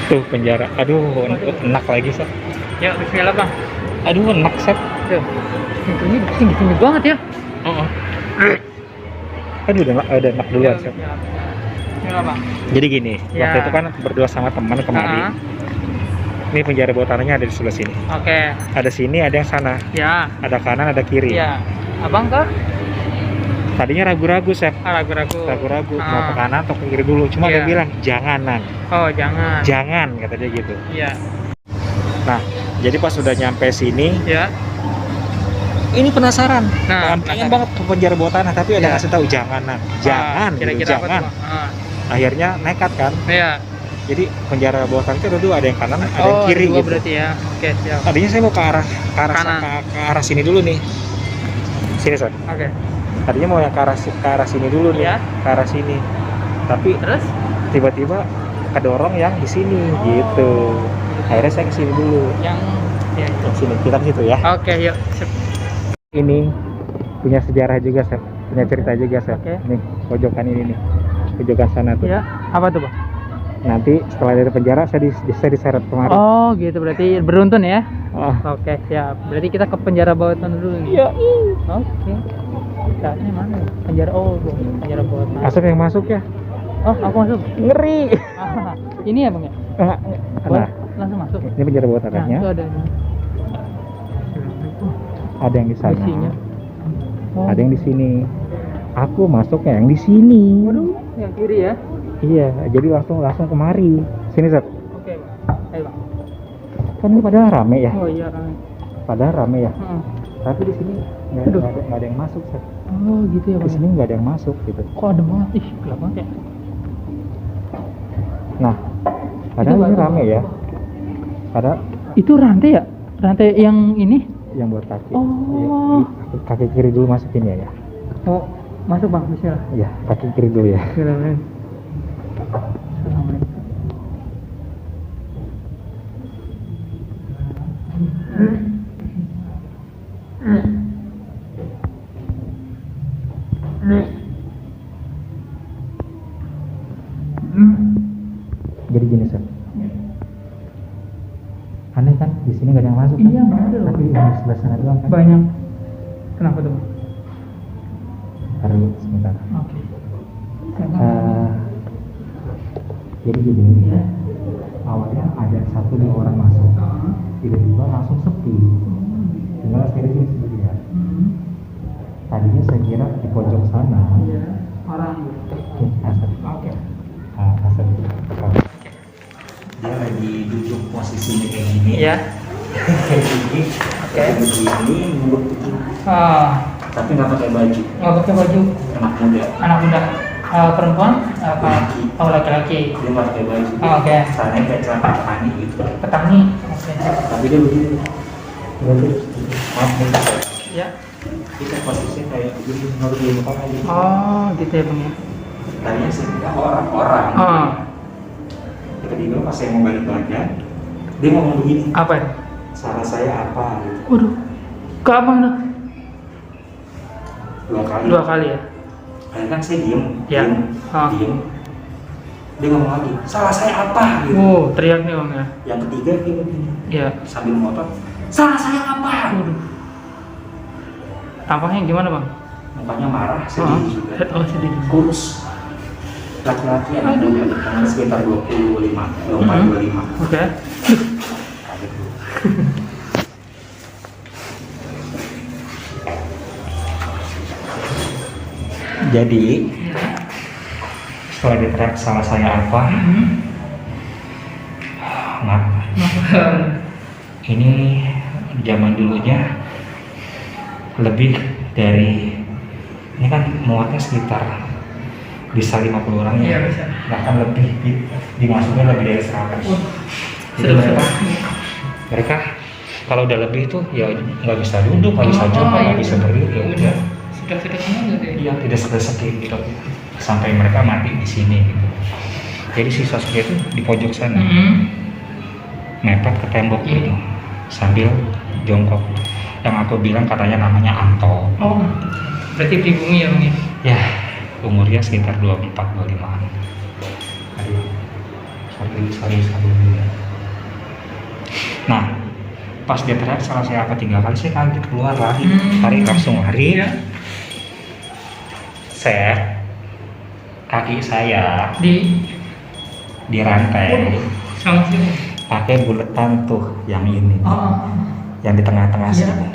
Tuh penjara. Aduh, enak lagi Sep. Yuk, bismillah, Bang. Aduh, enak Sep. Tuh. Pintunya tinggi banget ya. Oh. Aduh, udah enak duluan Sep. Bismillah, Bang. Jadi gini, Ya. waktu itu kan berdua sama teman kemari. Ah, Ini penjara bawah tanahnya ada di sebelah sini. Oke. Ada sini, ada yang sana. Ya. Ada kanan, ada kiri. Iya. Abang kah? Tadinya ragu-ragu, Sep. Ragu-ragu. Ragu-ragu mau Ah. ke kanan atau ke kiri dulu. Cuma dia Iya. bilang janganan. Oh, jangan. Jangan kata dia gitu. Iya. Nah, jadi pas sudah nyampe sini, Ya. ini penasaran. Nah, Pengen penasaran. banget ke penjara bawah tanah, tapi ada Iya. ngasih tahu janganan. Jangan, gitu, Kira-kira apa jangan. tuh, Bang? Akhirnya nekat kan. Iya. Jadi penjara bawah tanah itu ada dua, ada yang kanan, ada yang Oh, kiri dua gitu. berarti ya. Oke, siap. Tadinya saya mau ke arah Kanan. ke arah sini dulu nih. Sini, Son. Oke. Tadinya mau yang ke arah sini dulu nih, Iya. ke arah sini. Tapi Terus? tiba-tiba kedorong yang di sini gitu. Akhirnya saya ke sini dulu. Yang ya. Yang sini, kita ke situ ya. Oke, yuk. Sip. Ini punya sejarah juga, Sep. Punya cerita juga, Sep. Oke. Nih, pojokan ini nih. Pojokan sana tuh. Ya. Apa tuh, Bang? Nanti setelah dari penjara saya diseret kemarin. Oh, gitu berarti beruntun ya. Oh. Oke, siap. Berarti kita ke penjara bawah tanah dulu nih. Iya. Oke. Caranya mana? Penjara penjara bawah tanah. Asap yang masuk ya. Oh, aku masuk. Ngeri. Ah, ini ya, Bang ya? Nah, Langsung masuk. ini penjara bawah Nah, tanahnya. itu ada ini. Ada yang di sana. Isinya. Oh. Ada yang di sini. Aku masuknya yang di sini. Waduh, yang kiri ya. Iya, jadi langsung kemari. Sini, Sep. Oke, Bang. Ayo, Bang. Kan ini padahal rame ya. Oh iya, Bang. Padahal rame ya. Heeh. Tapi di sini Aduh. nggak ada yang masuk, Sep. Oh, gitu ya, Di Bang. sini nggak ada yang masuk gitu. Kok ada banget? Ih, gelap banget ya. Nah, padahal Itu ini batu. rame ya. Padahal Itu rantai ya? Rantai yang ini? yang buat kaki. Oh. Iya, kaki kiri dulu masukin ya. Oh, masuk, Bang. Bismillah. Iya, kaki kiri dulu ya. Bismillahirrahmanirrahim. Assalamualaikum. Jadi gini, Sep. Aneh kan, di sini nggak ada yang masuk kan? Iya, nggak ada loh. Tapi yang di sebelah sana doang kan? Banyak. Kenapa tuh, Bang? Ntar dulu, sebentar. Oke. Jadi gini, awalnya ada 1-2 orang masuk, tiba-tiba langsung sepi. Tinggal saya di sini sendirian. Tadinya saya kira di pojok sana Iya. orang gitu. Oke. Dia lagi duduk posisinya kayak gini. Iya. Kayak gini. Oke. Begini, nunduk begini. Tapi nggak pakai baju. Nggak pakai baju. Anak muda. Anak muda. Perempuan? Apa? Oh, laki-laki. Dia nggak pakai baju. Oke. Caranya kayak celana petani gitu. Petani. Oke. Tapi dia begini. Maaf nih. Ya. Kita posisinya kayak begini, nunduk di muka aja. Oh, gitu ya bang ya. Tadinya sih kita orang. Tiba-tiba pas saya mau balik badan, dia ngomong begini. Apa ya? Salah saya apa? Gitu. Waduh. Ke abang tuh? 2 kali. 2 kali ya? Akhirnya kan saya diem. Ya. Diem. Dia ngomong lagi, salah saya apa? Gitu. Teriak nih bang ya? Yang ketiga kayak begini. Iya. Sambil ngotot, salah saya apa? Waduh. Tampaknya gimana bang? Mukanya marah, sedih juga. Oh, sedih. Kurus. Laki-laki anak muda, umur sekitar 25, 25. Oke. Kaget dulu. Jadi setelah diteriak salah saya apa? Maaf. Ini zaman dulunya lebih dari, ini kan muatnya sekitar bisa 50 orang ya. Iya, bisa. Bahkan lebih dimasukin lebih dari 100. Jadi mereka kalau udah lebih itu ya nggak bisa duduk, nggak bisa jongkok, nggak bisa berdiri, ya udah. Sudah semua gitu ya? Iya, tidak sedih gitu sampai mereka mati di sini gitu. Jadi si sosok itu di pojok sana, mepet ke tembok gitu sambil jongkok. Yang aku bilang katanya namanya Anto. Oh, berarti pribumi ya bang ya? Ya, umurnya sekitar 24-25an. Aduh, sorry. Nah, pas dia teriak salah saya apa 3 kali, saya kaget keluar lari langsung lari. Iya. Kaki saya Di rantai sama siapa? pakai buletan tuh yang ini, yang di tengah-tengah sini.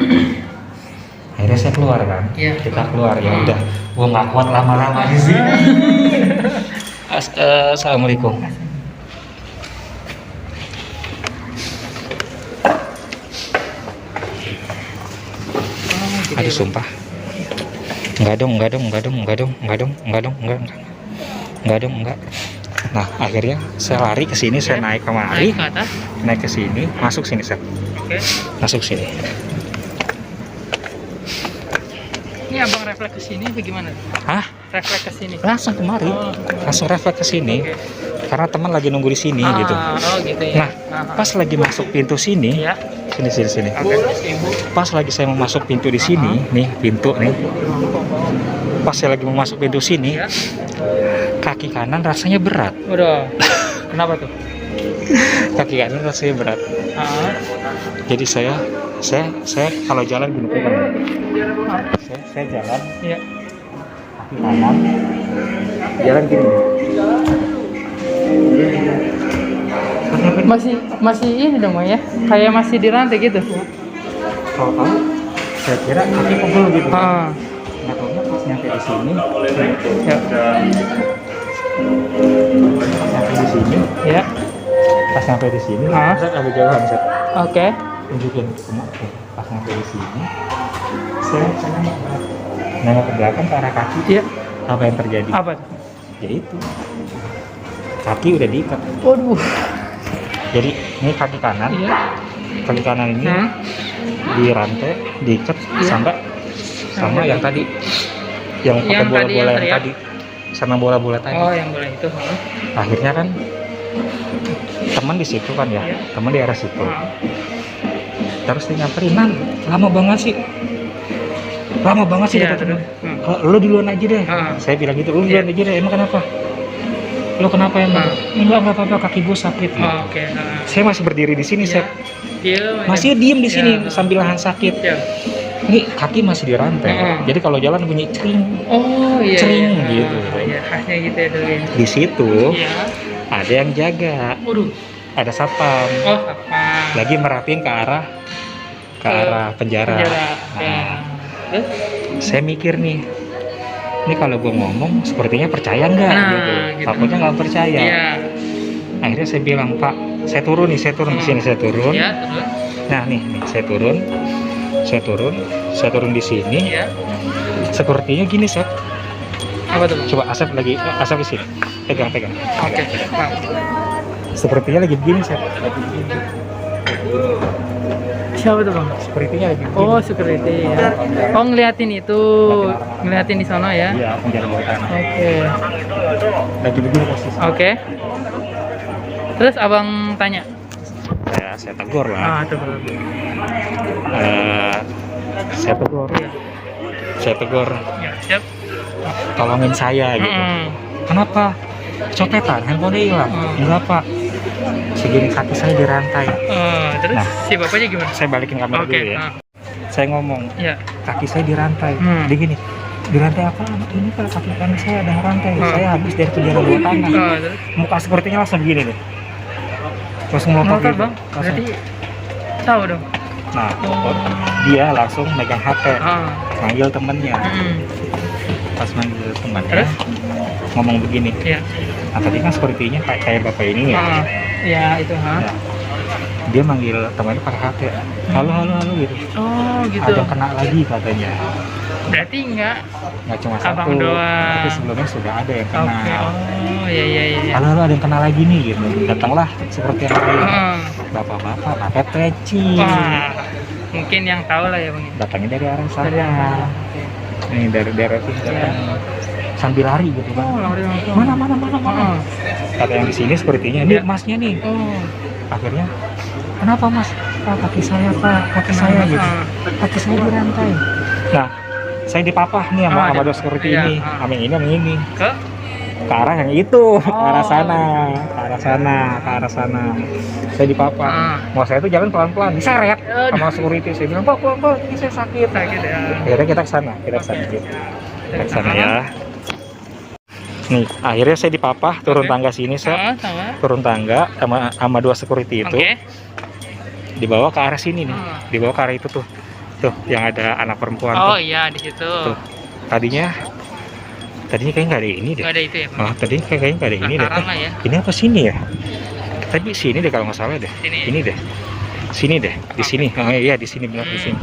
Akhirnya saya keluar kan, Iya. kita keluar ya udah, gua nggak kuat lama-lama di sini. Assalamualaikum. Aduh sumpah. Enggak dong. Nah akhirnya saya lari ke sini, saya naik kemari, Naik ke atas. naik ke sini, masuk sini Seth. Oke. Masuk sini. Ini abang refleks ke sini bagaimana? Hah? Refleks ke sini. Langsung kemari, langsung refleks ke sini, karena teman lagi nunggu di sini gitu. Oh gitu ya. Nah pas lagi masuk pintu sini, Iya. sini. Oke. Pas lagi saya mau masuk pintu di sini, nih pintu nih. Pas saya lagi mau masuk pintu sini, Iya. kaki kanan rasanya berat. Udah. Kenapa tuh? Kaki kanan rasanya berat. Jadi saya kalau jalan gini pegang. Saya jalan Iya. kaki kanan, jalan gini. Masih ini dong bang ya? Kayak masih di rantai gitu. Kalau tahu, saya kira kaki pegel gitu. Nggak tahunya pas nyampe di sini, Ya. Ya. pas nyampe di sini, saya agak jauhan, saya Oke. tunjukin semua. Pas nyampe di sini, saya nengok ke belakang ke arah kaki. Iya. Apa yang terjadi? Apa tuh? Ya itu, kaki udah diikat. Waduh. Jadi ini kaki kanan, Iya. kaki kanan ini di rantai, diikat sama yang tadi, yang pakai Yang tadi bola-bola yang yang teriak. tadi, sama bola-bola tadi. Oh yang boleh itu. Akhirnya kan teman di situ kan ya, Iya. teman di arah situ. Terus dia nyamperin, "Nan, lama banget sih Iya, kata temen. terus. Lo duluan aja deh." Ah. Saya bilang gitu, "Lo duluan aja deh, emang kenapa?" "Lo kenapa emang?" Enggak apa-apa, kaki gue sakit." Gitu. Oke. Saya masih berdiri di sini, saya Dia masih diem di sini Ya. sambil nahan sakit. Ya. Ini kaki masih di rantai. Jadi kalau jalan bunyi cering. Oh iya. Cering iya. gitu. Iya, khasnya gitu ya dulu ya. Di situ Iya. ada yang jaga, Waduh. ada satpam. Oh, apa? Lagi merhatiin ke arah penjara. Penjara. Nah, Ya. Terus? saya mikir nih, Ini kalau gue ngomong sepertinya percaya nggak Nah, gitu. gitu. Takutnya nggak percaya. Iya. Akhirnya saya bilang, Pak, saya turun nih, saya turun ke sini, saya turun. Iya, terus. Nah nih, saya turun di sini. Iya. Sepertinya gini, Sep. Apa tuh? Coba Asep lagi, Asep di sini. Pegang. Oke. Nah. Sepertinya lagi begini, Sep. Lagi begini. Siapa tuh bang? Sepertinya lagi begini. Oh security ya. Oh ngeliatin itu, ngeliatin di sana ya. Iya, penjara bawah tanah. Oke. Lagi begini posisi. Oke. Terus abang tanya? Saya tegur lah. Ah tuh. Saya tegur. Iya. Saya tegur. Ya, siap. Tolongin saya gitu. Kenapa? Copetan, handphone hilang. Enggak, Pak. Segini kaki saya dirantai. Terus Nah. si bapaknya gimana? Saya balikin kamera Oke. dulu ya. Saya ngomong, Ya. kaki saya dirantai. Dia gini, dirantai apa? Ini Pak, kaki kanan saya ada rantai. Saya habis dari penjara bawah tanah. Terus? Muka sepertinya langsung begini nih. Langsung melotot Motor gitu. bang. Berarti tahu dong. Nah, dia langsung megang HP, manggil temennya. Pas manggil temannya, Terus? ngomong begini. Iya. Nah, tadi kan sepertinya kayak bapak ini ya. Ya itu Nah, dia manggil temannya pakai HP. Halo gitu. Oh gitu. Ada kena lagi katanya. Berarti enggak. Nggak cuma Abang satu, doang. tapi sebelumnya sudah ada yang kena. Oke. Oh iya. Halo ada yang kena lagi nih gitu. Datanglah seperti yang lain. Heeh. Bapak-bapak pakai peci. Wah. Mungkin yang tahu lah ya bang. Datangnya dari arah sana. Dari arah. Ini dari daerah sini datang. Sambil lari gitu kan. Oh lari langsung. Mana. Kata yang di sini sepertinya ini Iya. emasnya nih. Oh. Akhirnya kenapa Mas? Pak, kaki saya Pak, kaki saya gitu. Kaki saya dirantai. Nah, saya dipapah nih sama dua security iya. ini, sama yang ini, sama yang ini. Ke? Ke arah yang itu, ke arah sana. Saya dipapah. Mau saya tuh jalan pelan-pelan, diseret sama security. Saya bilang, Pak, ini saya sakit. Sakit ya. Akhirnya kita ke sana gitu. Kita ke sana ya. Nih, akhirnya saya dipapah turun tangga sini, saya Sama. turun tangga sama dua security itu. Oke. Dibawa ke arah sini nih, dibawa ke arah itu tuh yang ada anak perempuan Oh tuh. iya di situ. Tuh. Tadinya kayak nggak ada ini deh. Nggak ada itu ya bang. Tadi kayaknya nggak ada ini deh. Penasaran lah ya. Ini apa sini ya? Tapi sini deh kalau nggak salah deh. Sini. Ini deh. Sini deh, di sini. Oh iya di sini benar di sini.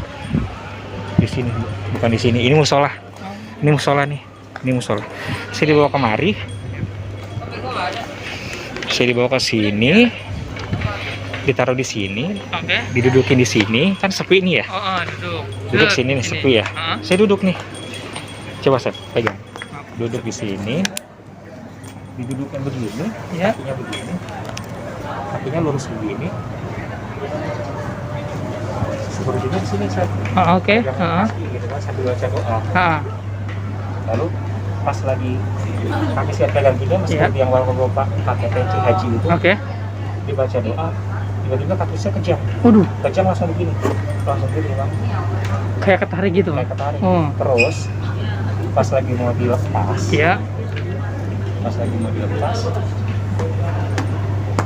Di sini, bukan di sini. Ini musola. Ini musola nih. Ini musola. Saya dibawa kemari. Saya dibawa ke sini. Ditaruh di sini. Oke. Didudukin di sini. Kan sepi nih ya. Duduk. Duduk sini nih, sepi ya. Saya duduk nih. Coba saya pegang. Duduk di sini. Didudukkan begini. Ya. Kakinya begini. Kakinya lurus begini. Sepertinya di sini saya. Oke. Pegang kaki gitu kan sambil baca doa. Lalu pas lagi kaki saya pegang gini, seperti yang bapak pakai peci haji itu. Oke. Dibaca doa. Tiba-tiba kaki saya kejang. Waduh. Kejang langsung begini. Langsung begini bang. Kayak ketarik gitu bang. Kayak ketarik. Oh. Terus pas lagi mau dilepas. Iya. Pas lagi mau dilepas.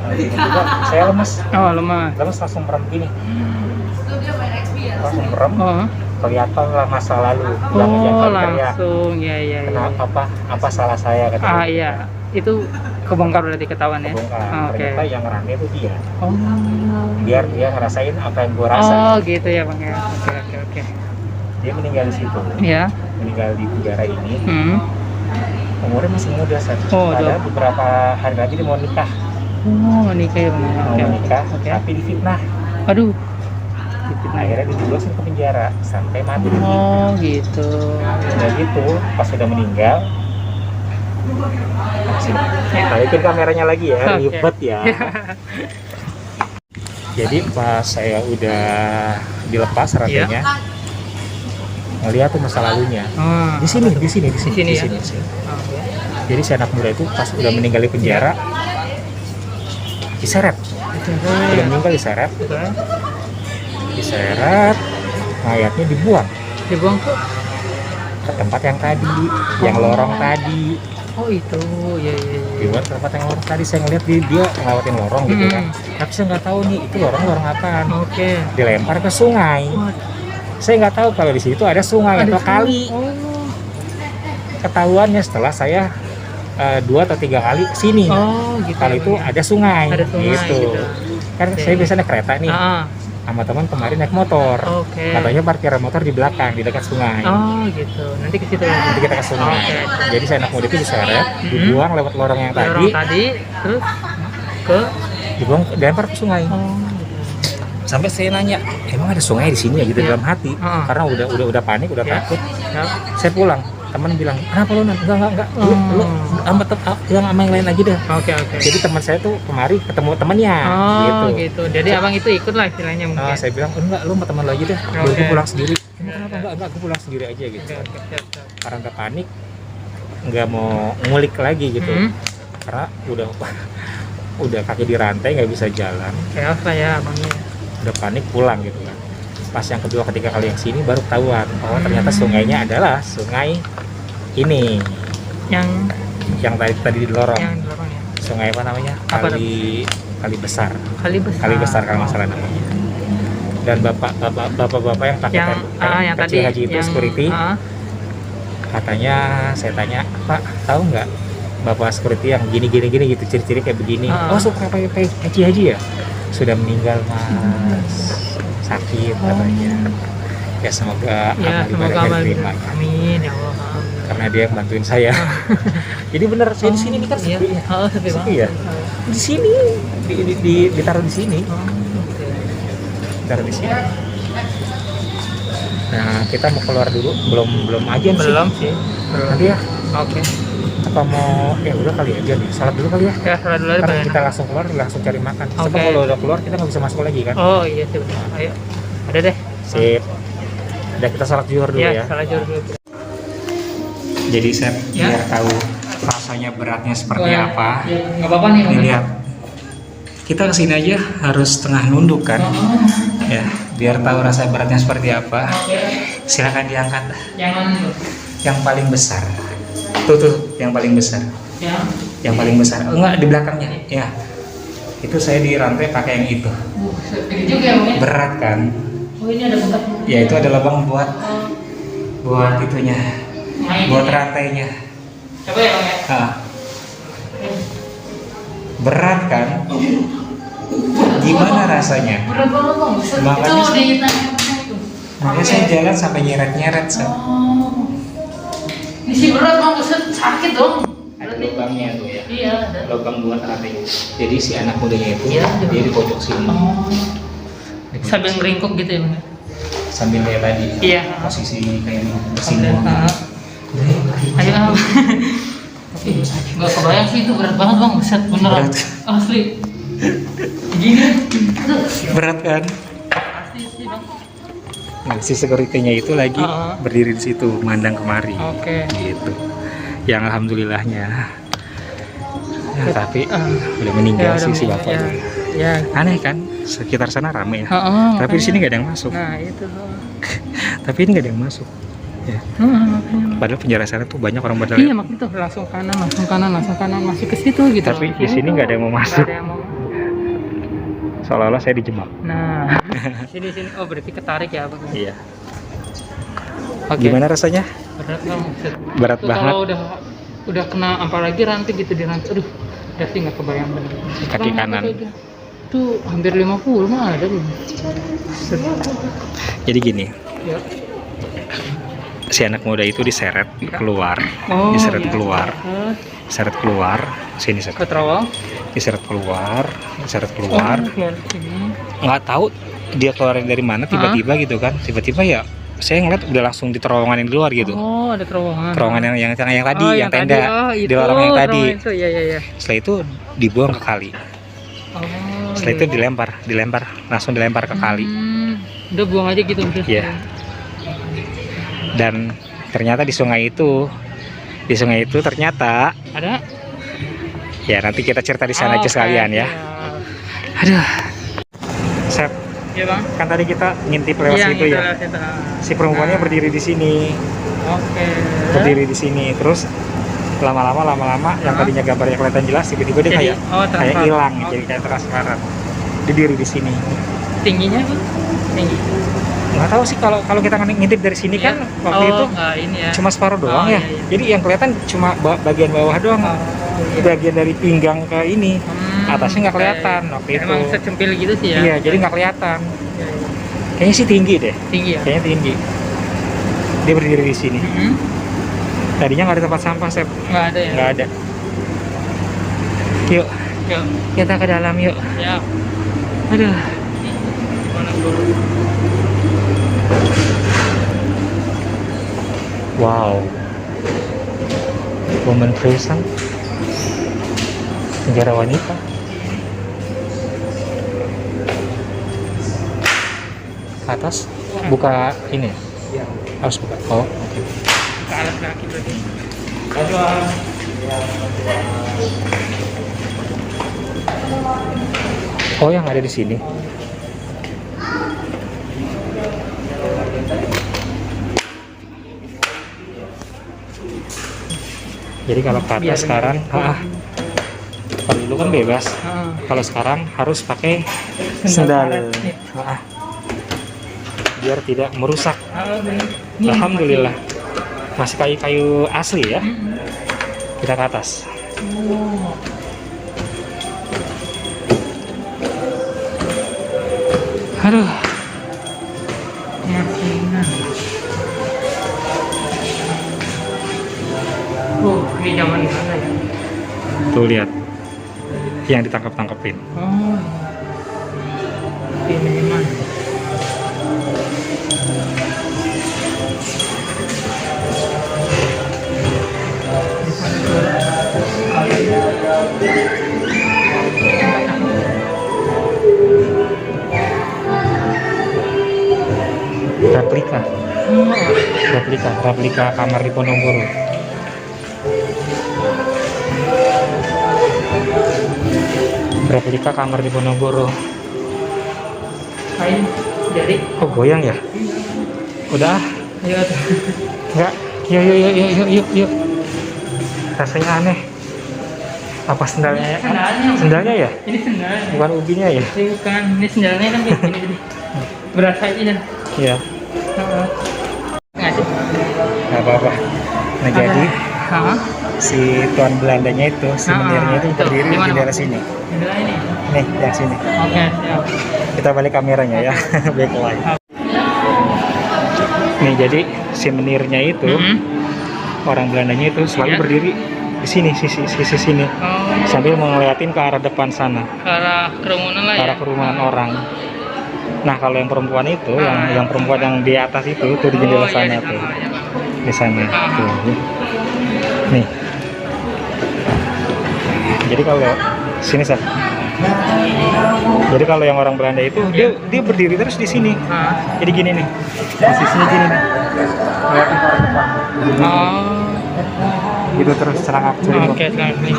Tiba-tiba saya lemes. Oh lemas. Lemes langsung merem gini. Langsung merem. Kelihatan lah masa lalu. Oh langsung. Iya. Kenapa? Apa salah saya? Katanya. Iya. Itu kebongkar berarti ketahuan ya. Kebongkar. Oke. Ternyata yang rame itu dia. Oh. Biar dia ngerasain apa yang gua rasa. Oh gitu ya bang ya. Oke. Dia meninggal di situ. Iya. Meninggal di penjara ini. Umurnya masih muda saat. Oh, ada beberapa hari lagi dia mau nikah. Oh nikah ya bang. Mau nikah, tapi difitnah. Aduh. Akhirnya dijeblosin ke penjara sampai mati. Oh gitu. Udah gitu, pas sudah meninggal. Balikin kameranya lagi ya, ribet ya. Jadi pas saya udah dilepas rantainya, ngeliat tuh masa lalunya. Di sini. Jadi si anak muda itu pas udah meninggal di penjara, diseret. Udah meninggal diseret. Mayatnya dibuang ke tempat yang tadi, yang lorong tadi. Oh itu, ya. Dibuat ke tempat yang lorong tadi. Saya ngeliat dia ngelawatin lorong gitu kan. Tapi saya nggak tahu nih itu lorong apaan. Oke. Dilempar ke sungai. Saya nggak tahu kalau di situ ada sungai atau kali. ketahuannya setelah saya 2 atau 3 kali kesini. Oh, gitu. Kalau itu ada sungai, Ada sungai, gitu. Kan Oke. saya biasanya naik kereta nih, sama teman kemarin naik motor. Oke. Katanya parkiran motor di belakang, di dekat sungai. Oh, gitu. Nanti ke situ lagi. Nanti kita ke sungai. Oke. Jadi saya anak muda itu diseret, dibuang lewat lorong yang Lorong tadi, tadi, terus ke dibuang dilempar ke sungai. oh, Sampai saya nanya, emang ada sungai di sini ya gitu Iya. dalam hati. Heeh. Karena udah panik, udah Ya. takut. ya. Saya pulang. Teman bilang, kenapa lu Nan? Enggak. Lu yang sama yang lain lagi dah. Oke. Jadi teman saya tuh kemari ketemu temennya Oh, gitu. gitu. Jadi abang itu ikut lah istilahnya mungkin. Saya bilang, enggak, lu sama teman lu aja dah. Oke. Gue pulang sendiri. Kenapa? Enggak, gue pulang sendiri aja gitu. Oke, siap. Karena udah panik, nggak mau ngulik lagi gitu. Hmm. Karena udah kaki dirantai, nggak bisa jalan. Chaos lah ya abangnya. Udah panik pulang gitu kan. Pas yang kedua ketiga kali yang sini baru ketahuan, oh ternyata sungainya adalah sungai ini Yang tadi di lorong. yang di lorong ya. Sungai apa namanya? Apa Kali besar. Kali besar Kalau nggak salah namanya. Dan bapak-bapak yang pakai yang kecil tadi haji itu security, katanya saya tanya, Pak tahu nggak bapak security yang gini gitu ciri-ciri kayak begini? Oh suka pakai peci haji ya? Sudah meninggal mas, sakit katanya. Ya semoga semoga ibadahnya diterima. Amin ya Allah. Karena dia yang bantuin saya. Jadi bener saya di sini nih kan Iya. sepi ya. Sepi Sepi ya. Di sini ditaruh di sini. Ditaruh di sini. Nah, kita mau keluar dulu. Belum aja sih. Belum sih. Nanti ya. Oke. Apa mau udah kali ya biar salat dulu kali ya. Ya, salat dulu Karena aja. kita langsung keluar langsung cari makan. Sebab Oke. kalau udah keluar kita nggak bisa masuk lagi kan. Oh iya sih benar. Ayo. Ada deh. Sip. Udah kita salat zuhur dulu ya. Salat zuhur dulu. Jadi saya Ya. biar tahu rasanya beratnya seperti apa. Enggak apa-apa nih. Nih lihat. Kita kesini aja harus tengah nunduk kan. Ya, biar tahu rasa beratnya seperti apa. Silakan diangkat. Jangan Yang paling besar. Tuh, yang paling besar. ya. Yang paling besar. Enggak, di belakangnya. Ya. Itu saya dirantai pakai yang itu. Gede juga ya, Bang. Berat kan? Oh, ini ada bekas. Ya itu ada lubang buat itunya. Buat rantainya. Coba ya, Bang ya. Nah, berat kan? Gimana rasanya? Berat banget, Bang. Buset. Makanya Itu ditanya itu. Makanya saya jalan sampai nyeret-nyeret. Oh. Ini sih berat, Bang. Buset, sakit dong. Ada lubangnya tuh ya. Iya, ada. Lubang buat rantai. Jadi si anak mudanya itu Iya, dia di pojok sini. Oh. Sambil ngeringkuk gitu ya, Bang. Sambil kayak tadi. Iya. Posisi kayak ini Sambil bersinggung. ayo. Gak kebayang sih itu berat banget, Bang. Buset, beneran. Berat. Asli. Gini. Berat kan? Asli sih, Bang. Nah, si security-nya itu lagi berdiri di situ, mandang kemari. Oke. Gitu. Yang alhamdulillahnya. Ya, tapi udah meninggal Ya, sih udah si bapak meninggal. itu. Ya. Aneh kan? Sekitar sana rame ya. Tapi di makanya. sini nggak ada yang masuk. Nah, itu. Tapi ini nggak ada yang masuk. Ya. Makanya. Padahal penjara sana tuh banyak orang badal. Iya, makanya tuh langsung kanan, masih ke situ gitu. Tapi di sini nggak ada yang mau masuk. Nggak ada yang mau. Seolah-olah saya dijebak. Nah, sini. Oh, berarti ketarik ya, Bang. Iya. Oke. Gimana rasanya? Berat banget. Berat Tuh, banget. kalau udah kena apalagi rantai gitu di rantai. Aduh, udah sih nggak kebayang banget. Kaki kanan. Tuh hampir 50 mah ada belum. Jadi gini, Ya. si anak muda itu diseret keluar, Oh, diseret iya. keluar, diseret keluar, sini set, Ke terowong. diseret keluar, Keluar sini. nggak tahu dia keluarin dari mana tiba-tiba gitu kan, tiba-tiba ya saya ngeliat udah langsung di terowongan yang di luar gitu, Oh, ada terowongan. terowongan yang tadi, Oh, yang tenda, itu. di lorong yang tadi. Terowongan itu. Iya. Setelah itu dibuang ke kali, Oh. setelah itu dilempar, langsung dilempar ke kali. Udah buang aja gitu udah. Iya. Dan ternyata di sungai itu ternyata Ada? ya nanti kita cerita di sana aja Oke, sekalian ya. siap. Aduh, Sep, Iya, Bang. kan tadi kita ngintip lewat situ gitu, ya. lewat situ. Si perempuannya berdiri di sini, Oke. berdiri di sini, terus lama-lama yang tadinya gambarnya kelihatan jelas, tiba-tiba dia Jadi, kayak transparan. hilang, Oh. jadi kayak transparan. Dia diri di sini. Tingginya, Bang? Tinggi. Nggak tahu sih kalau kalau kita ngintip dari sini kan waktu itu enggak ini ya. cuma separuh doang Oh, ya. iya, iya. Jadi yang kelihatan cuma bagian bawah doang. Bagian dari pinggang ke ini. Atasnya nggak kelihatan waktu itu. Emang secempil gitu sih ya. Iya, jadi nggak kelihatan. Kayaknya sih tinggi deh. Tinggi ya. Kayaknya tinggi. Dia berdiri di sini. Tadinya nggak ada tempat sampah, Sep. Nggak ada ya. Nggak ada. Yuk, Yuk. kita ke dalam yuk. Ya. Aduh. Mana dulu? Wow. Woman prison. Penjara wanita. Ke atas. Buka ini. Harus buka. Oh, oke. Ke alas kaki berarti. Oh, yang ada di sini. Jadi kalau ke atas sekarang, kalau dulu kan bebas. Kalau sekarang harus pakai sendal. Biar tidak merusak. Alhamdulillah. Masih kayu-kayu asli ya. Kita ke atas. Aduh. Ini zaman mana ya? Tuh lihat. Yang ditangkap-tangkepin. Oh. Ini mana? Replika kamar di Ponorogo. Replika kamar di Ponorogo. Ayo, jadi. Oh, goyang ya? Udah. Ayo. Enggak. Yuk. Rasanya aneh. Apa sendalnya ya? Sendalnya ya? Ini sendal. Bukan ubinya ya? Ini bukan. Ini sendalnya kan kayak gini. Berasa ini dah. Iya. Nggak sih? Nggak apa-apa. Nah, jadi Hah? si tuan Belandanya itu, si menirnya itu itu. berdiri Di di mana, daerah Bang? sini. Sendal ini. Nih, yang sini. Oke, siap. Kita balik kameranya ya. Backlight. Nih, jadi si menirnya itu, orang Belandanya itu selalu Iya. berdiri di sini, sisi sini, Oh, sambil ngeliatin ke arah depan sana, ke arah kerumunan lah ke ya. arah kerumunan orang. Nah, kalau yang perempuan itu, yang perempuan yang di atas itu di jendela iya, sana di tuh, sana, ya, Bang. di sana tuh. Nih. Jadi kalau sini Sat. Jadi kalau yang orang Belanda itu dia berdiri terus di sini. Jadi gini nih. Posisinya gini nih. Ngeliatin ke arah depan. Oh, Gitu terus serangap celinguk. oke, sekarang ini.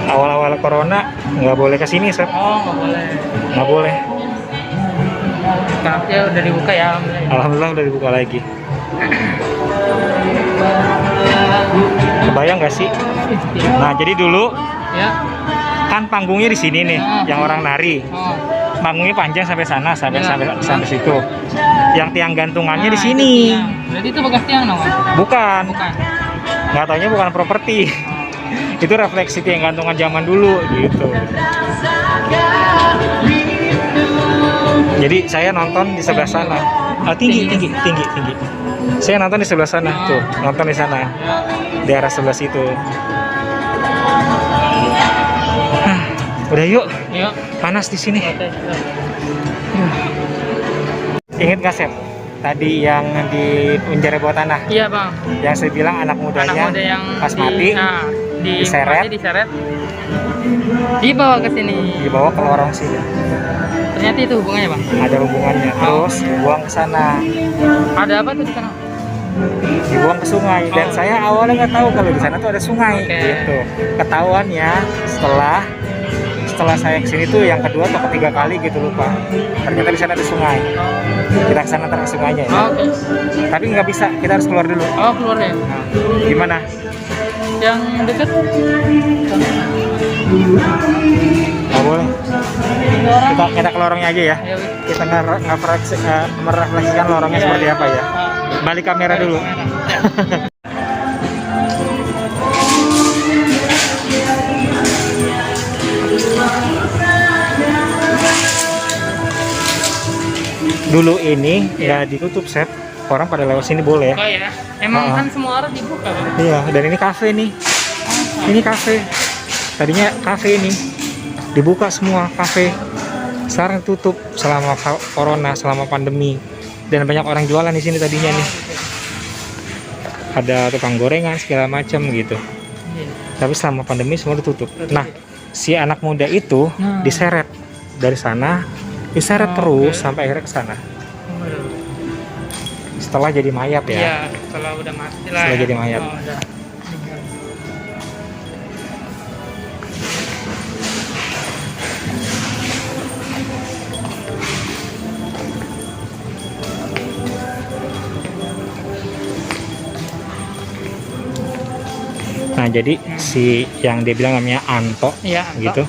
Awal-awal corona nggak boleh ke sini, Sat. Oh, nggak boleh. Nggak boleh. Sekarang ya udah dibuka ya, alhamdulillah. Alhamdulillah udah dibuka lagi. Kebayang nggak sih? Nah, jadi dulu Ya. kan panggungnya di sini nih, yang orang nari. Oh. Panggungnya panjang sampai sana, sampai Ya. sampai situ. Yang tiang gantungannya di Nah, sini. itu tiang. Berarti itu bekas tiang dong, Bang? Bukan. Bukan. Nggak taunya bukan properti. Itu refleksi tiang gantungan zaman dulu gitu. Jadi saya nonton di sebelah sana. Tinggi. Saya nonton di sebelah sana tuh, nonton di sana. Di arah sebelah situ. Udah yuk, Yuk. panas di sini. Oke, siap. Ingat nggak, Sep? Tadi yang di penjara bawah tanah, Iya, Bang. yang saya bilang anak mudanya Anak muda yang pas mati diseret. diseret. Dibawa ke sini. dibawa ke lorong sini. Ternyata itu hubungannya, Bang. Ada hubungannya. Terus buang ke sana, Ada apa tuh di sana? dibuang ke sungai. Dan Oh. saya awalnya nggak tahu kalau di sana tuh ada sungai. Oke. Gitu. Ketahuannya setelah saya kesini tuh yang kedua atau ketiga kali gitu lupa. Ternyata di sana ada sungai. Kita kesana ntar ke sungainya ya. Oke. Tapi nggak bisa, kita harus keluar dulu. Oh, keluar ya. Nah, gimana? Yang dekat. Nggak boleh. Kita ke lorongnya aja ya. Ayo, wis. Kita merefleksikan lorongnya seperti apa ya. Balik kamera dulu. Dulu ini nggak ditutup set, orang pada lewat sini boleh. Oh ya, emang kan semua orang dibuka kan? Iya, dan ini kafe nih. Ini kafe. Tadinya kafe ini dibuka semua kafe. Sekarang tutup selama corona, selama pandemi. Dan banyak orang jualan di sini tadinya nih. Ada tukang gorengan segala macam gitu. Tapi selama pandemi semua ditutup. Nah, si anak muda itu diseret dari sana, diseret terus sampai akhirnya ke sana. Setelah jadi mayat ya. Iya, setelah udah mati lah. Setelah ya. jadi mayat. Oh, udah. Nah, jadi si yang dia bilang namanya Anto, Iya, gitu.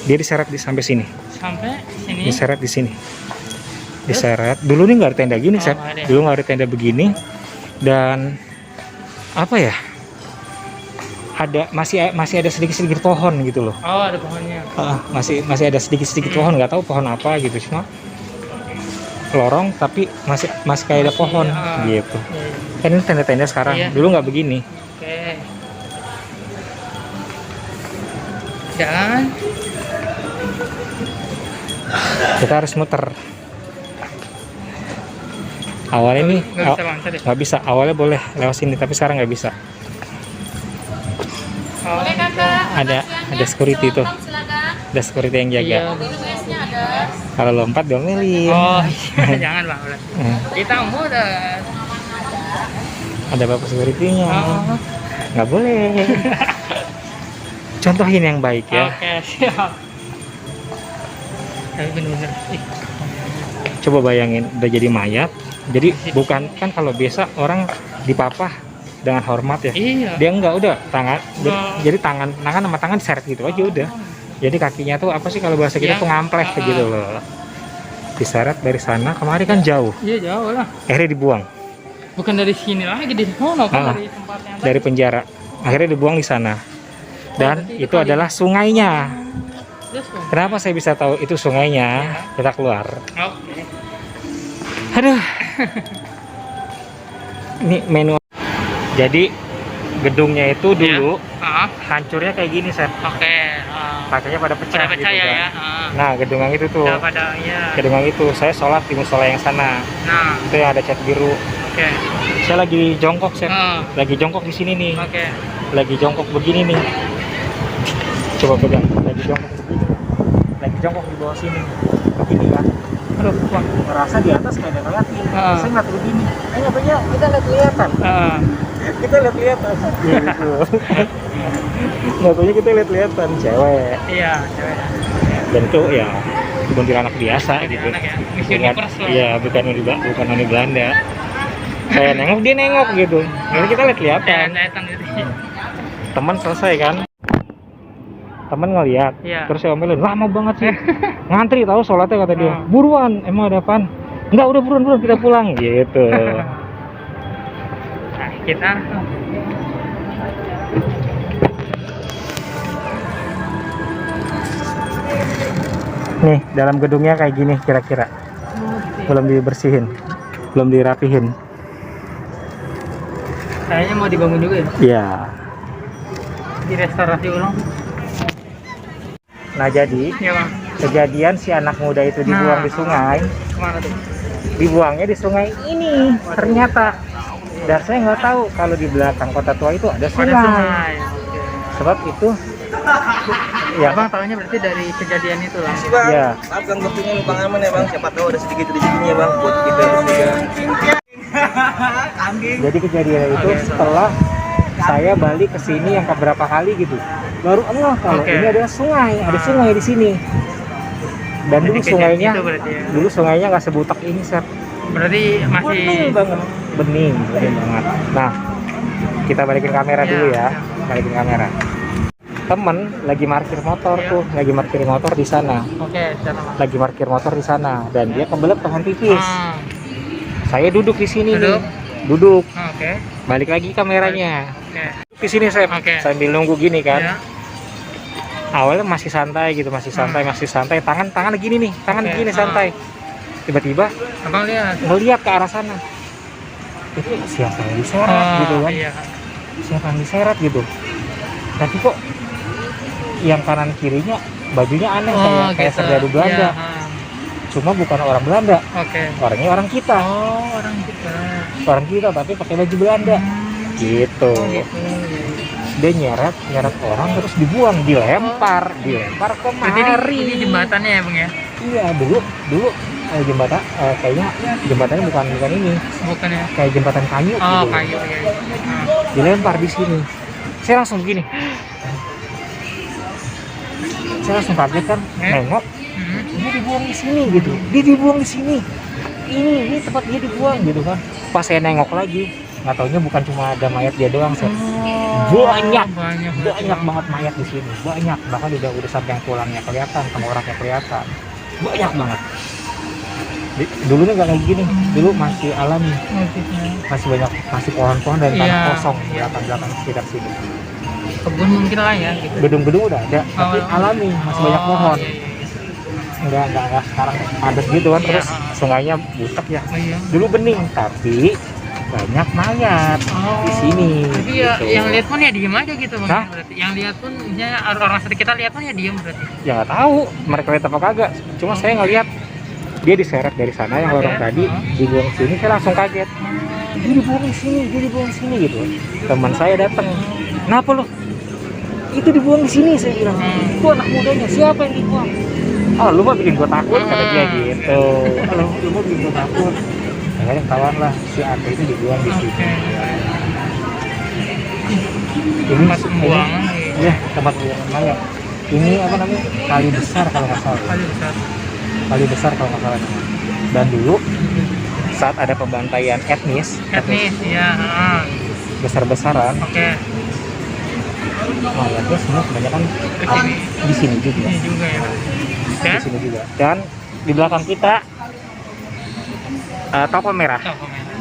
Dia diseret sampai sini. Sampai sini. Diseret di sini. Diseret. Dulu nih nggak ada tenda gini, Seth. nggak ada. Dulu nggak ada tenda begini. Dan apa ya? Masih ada sedikit pohon gitu loh. Oh, ada pohonnya. Masih ada sedikit pohon, nggak tahu pohon apa gitu, cuma lorong tapi masih kayak ada pohon gitu. Kan ini tenda-tenda sekarang. Iya. Dulu nggak begini. Oke. Jalan. Kita harus muter. Awalnya ini Nggak bisa loncat ya? nggak bisa. Awalnya boleh lewat sini, tapi sekarang nggak bisa. Oh, Boleh kakak, Ada security tuh. Ada security yang jaga. iya. BBS-nya ada. Kalau lompat diomelin. Oh, iya. Jangan bang. Udah. Kita muda. Ada bapak security-nya. Oh. Nggak boleh. Contohin yang baik ya. Oke, siap. Tapi bener-bener. Coba bayangin, udah jadi mayat. Jadi bukan kan kalau biasa orang dipapah dengan hormat ya. Iya. Dia enggak, udah tangan. Oh. Jadi tangan sama tangan diseret gitu aja udah. Jadi kakinya tuh apa sih kalau bahasa kita Yang- tuh ngamples gitu loh. Diseret dari sana, kemari kan jauh. Iya jauh lah. Akhirnya dibuang Bukan dari sini lagi, di sana kan dari tempat yang dari penjara. Akhirnya dibuang di sana. Dan berarti itu adalah sungainya. Terus, Bang? Kenapa saya bisa tahu itu sungainya? Kita keluar. Oke. Aduh. Ini menu. Jadi gedungnya itu dulu hancurnya kayak gini, Seth. Oke. Kacanya pada pecah, Pada gitu percaya kan. ya. Nah, gedung yang itu tuh. Udah pada ya. Gedung yang itu saya sholat di musola yang sana. Nah, Itu yang ada cat biru. oke. Saya lagi jongkok, Seth. Ah. Lagi jongkok di sini nih. Oke. Lagi jongkok begini nih. Coba pegang. Lagi jongkok begini. Lagi jongkok di bawah sini. Begini kan. Aduh, wah, ngerasa di atas kayak ada ngeliatin. Saya nggak tahu begini. Nyatanya kita lihat-lihatan. Kita lihat-lihatan. Gitu. Nyatanya kita lihat-lihatan, cewek. Iya, cewek. Dan itu ya kuntilanak biasa gitu. Anak ya. Miss Bukan, Universe lah. iya, bukan dari Belanda. Saya nengok, dia nengok gitu. Nanti kita lihat-lihatan. Kelihatan gitu. Teman selesai kan, teman ngeliat, Iya. terus saya omelin, lama banget sih, ngantri tahu sholatnya kata dia, Ah. buruan, emang ada apaan? Enggak, udah buruan kita pulang gitu. Nah, kita Nih dalam gedungnya kayak gini kira-kira, belum dibersihin, belum dirapihin. kayaknya mau dibangun juga ya. Iya. Direstorasi ulang. Nah jadi Iya bang. kejadian si anak muda itu dibuang di sungai, Kemana tuh? dibuangnya di sungai ini ternyata. Dan saya nggak tahu kalau di belakang kota tua itu ada Ada sungai. sungai. Oke. Sebab itu ya Abang tahunya berarti dari kejadian itu lah. Si bang, Iya. maaf gang waktunya nih bang aman ya bang. Siapa tahu ada sedikit rezekinya bang buat kita bertiga. Jadi kejadian itu Oke. setelah saya balik ke sini yang keberapa kali gitu, baru kalau Oke. ini ada sungai, ada sungai di sini. Dan Jadi dulu kejadian sungainya, itu berarti ya. dulu sungainya nggak sebutak ini, Seth. Berarti masih Bening banget, bening banget. Nah, kita balikin kamera Ya, dulu ya, ya. balikin kamera. temen lagi parkir motor Iya. tuh, lagi parkir motor di sana. Oke, sana Bang. Lagi parkir motor di sana dan dia kebelet pohon tipis. Ah, Saya duduk di sini Duduk. nih. Duduk. oke. Balik lagi kameranya. Oke. Di sini saya Oke. sambil nunggu gini kan. Ya. Awalnya masih santai gitu, masih santai. Tangan gini nih, tangan Oke, gini santai. Tiba-tiba Abang lihat. ngeliat ke arah sana. Itu siapa yang diseret gitu kan? Iya. Siapa yang diseret gitu? Tapi kok yang kanan kirinya bajunya aneh kayak gitu. serdadu Belanda. Iya, Cuma bukan orang Belanda, Oke. orangnya orang kita. Oh, orang kita. Orang kita tapi pakai baju Belanda. Gitu. Oh, gitu. Dia nyeret orang terus dibuang, dilempar ke Berarti mari. ini jembatannya ya, Bang ya? Iya, dulu jembatan kayaknya jembatannya bukan ini, Bukan ya? kayak jembatan kayu Oh, gitu. kayu ya. Dilempar di sini. Saya langsung begini. Saya langsung kaget kan, nengok, dia dibuang di sini gitu. Dia dibuang di sini. Ini tempat dia dibuang gitu kan. Pas saya nengok lagi, nggak taunya bukan cuma ada mayat dia doang, Seth. Banyak banget mayat di sini, banyak, bahkan udah sampai yang tulangnya kelihatan, tengkoraknya kelihatan, banyak banget. Dulunya nggak kayak gini, dulu masih alami, masih pohon-pohon dan tanah Iya. kosong belakang sekitar sini. Kebun mungkin lah ya gitu. Gedung-gedung udah ada, tapi alami, masih banyak pohon. Iya, iya. Nggak sekarang padat gitu kan, Iya. terus sungainya butek ya. Oh, iya. Dulu bening, tapi banyak mayat di sini. Tapi ya gitu. yang lihat pun ya diem aja gitu Bang. Hah? Berarti yang lihat pun misalnya orang seperti kita lihat pun ya diem berarti. Ya nggak tahu mereka lihat apa kagak, cuma saya ngeliat dia diseret dari sana yang lorong Oke. tadi dibuang sini, saya langsung kaget. Dia dibuang di sini gitu. Teman saya datang, kenapa lo? Itu dibuang di sini, saya bilang. Itu anak mudanya, siapa yang dibuang? Oh, lu mah bikin gua takut, kata dia gitu. Lu mah bikin gua takut. Akhirnya ketahuan lah si Ate itu dibuang di sini. Oke. Ini Tempat pembuangan ya. ya tempat pembuangan mayat. Ini apa namanya? Kali besar kalau nggak salah. Kali besar. Kali besar kalau nggak salah namanya. Dan dulu saat ada pembantaian etnis Ya. besar-besaran, Oke. mayatnya semua kebanyakan Kesini. di sini juga. Ini juga ya. Di Dan sini juga. Dan di belakang kita toko merah. toko merah.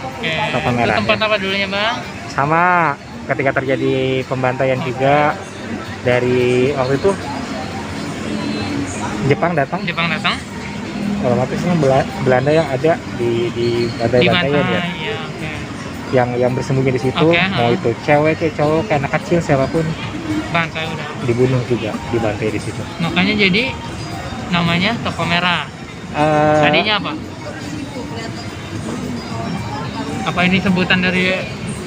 Oke. Toko Itu merah, tempat ya. apa dulunya Bang? Sama ketika terjadi pembantaian juga dari waktu itu Jepang datang, Jepang datang. otomatisnya Belanda yang ada di Di bantai-bantaian mana? ya, Iya, oke. yang bersembunyi di situ, Oke, mau itu cewek kayak cowok kayak anak kecil siapapun Bantai udah. dibunuh juga, dibantai di situ. Makanya jadi namanya toko merah. Eh, Tadinya apa? Apa ini sebutan dari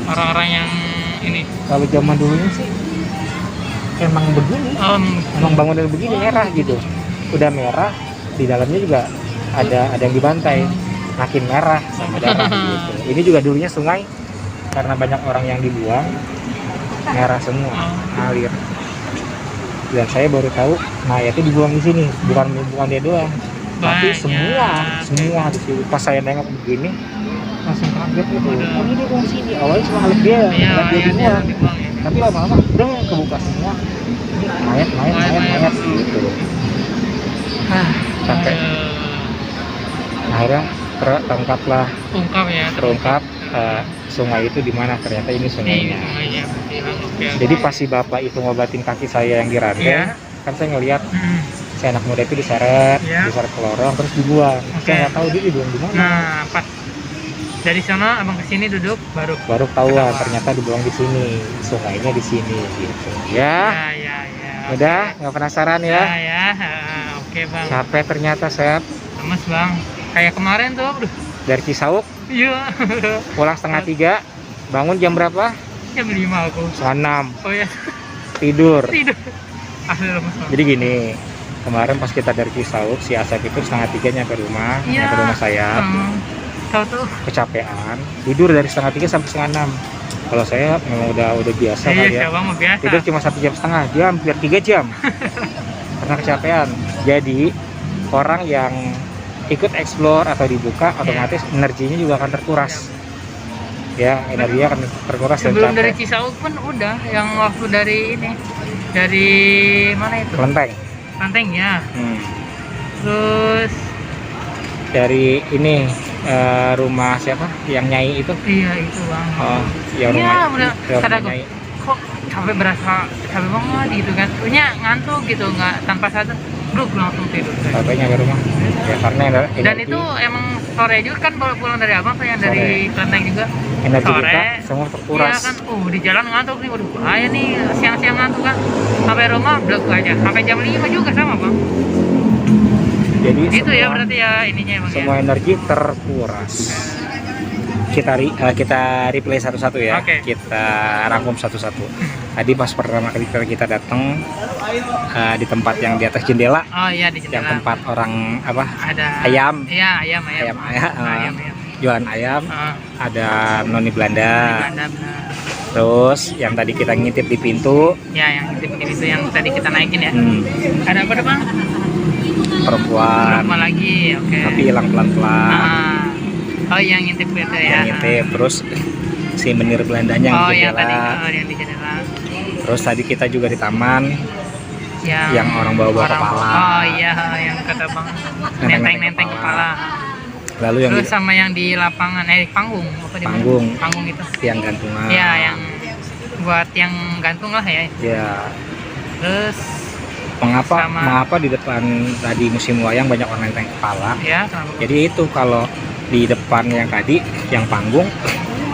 orang-orang yang ini? kalau zaman dulunya sih emang begini, emang bangunan begini merah gitu, udah merah, di dalamnya juga ada yang dibantai, makin merah sama darah gitu. Ini juga dulunya sungai, karena banyak orang yang dibuang, merah semua, ngalir. Dan saya baru tahu mayatnya dibuang di sini, bukan dia doang, tapi Banyak. semua di sini. Pas saya nengok begini, langsung kaget gitu. Udah. Oh, ini dibuang sini. Awalnya cuma ngeliat dia, Iya, ngeliat dia dibuang. dibuang ya. Tapi lama-lama udah kebuka semua. Ini mayat gitu. Sampai akhirnya terungkaplah, Ungkap ya. terungkap sungai itu di mana, ternyata ini sungainya. Sungainya. Oke. Jadi pas si bapak itu ngobatin kaki saya yang dirandeng, Iya. kan saya ngeliat Mm. si anak muda itu diseret Iya. ke lorong terus dibuang. Oke. Saya nggak tahu dia dibuang di mana. Nah, pas dari sana abang kesini duduk baru. Baru tahu Ketahuan. ternyata dibuang di sini, sungainya di sini gitu. Ya, Ya. udah nggak penasaran ya? Ya. Oke bang. Capek ternyata saya Lemes bang. Kayak kemarin tuh. Aduh. dari Cisauk Iya. pulang setengah 3, bangun jam berapa? Jam 5 aku. Setengah 6, Oh ya. tidur. Tidur. Asli lemes bang. Jadi gini, kemarin pas kita dari Cisauk, si Asep itu setengah 3 nyampe rumah, Iya. nyampe rumah saya, Tahu tuh. kecapean, tidur dari setengah 3 sampai setengah 6. Kalau saya memang udah biasa Iya, kali ya, bang mah biasa. tidur cuma 1,5 jam, hampir 3 jam, karena kecapean. Jadi orang yang ikut explore atau dibuka, otomatis energinya juga akan terkuras. Ya, energinya akan terkuras dan Sebelum dari capek. Cisauk pun udah, yang waktu dari ini, dari mana itu? Kelenteng. Klenteng ya. Hmm. Terus Dari ini rumah siapa? Yang Nyai itu? iya itu bang. Oh, yang Iya, rumah. udah yang kata rumah aku, Nyai. kok capek berasa capek banget gitu kan. Punya ngantuk gitu, nggak tanpa sadar, bro langsung tidur. Sampai nyampe rumah. Ya karena energi, Dan itu emang sore juga kan kalau pulang dari abang kayak yang dari Klenteng juga. energi Sore kita semua terkuras. iya kan, di jalan ngantuk nih, waduh bahaya nih, siang-siang ngantuk kan. Sampai rumah blok aja, sampai jam 5 juga sama bang. Jadi Itu ya semua- berarti ya ininya bang semua ya. energi terkuras. Kita replay satu-satu ya. Oke. Kita rangkum satu-satu. Tadi pas pertama kali kita datang di tempat yang di atas jendela, Oh iya di yang jendela. tempat orang apa? Ada Ayam. Iya ayam. Ayam, Ayam. Jualan ayam, Ah, ada noni Belanda. di Belanda, benar. Terus yang tadi kita ngintip di pintu, Ya yang itu yang tadi kita naikin ya. hmm, Ada apa bang? perempuan, Berapa lagi? Oke. tapi hilang pelan-pelan. Oh yang ngintip itu ya. Yang ngintip, terus si menir Belandanya yang Oh di yang tadi jendela. yang di jendela. Terus tadi kita juga di taman, Yang yang orang bawa-bawa orang- kepala. Oh iya yang kata bang nenteng kepala. kepala. Lalu yang Terus sama yang di lapangan panggung apa di mana? Panggung. Panggung itu. yang gantungan. Ya yang buat yang gantung lah ya. Ya, Terus mengapa di depan tadi musim wayang banyak orang nenteng kepala? ya kenapa? Jadi itu kalau di depan yang tadi, yang panggung,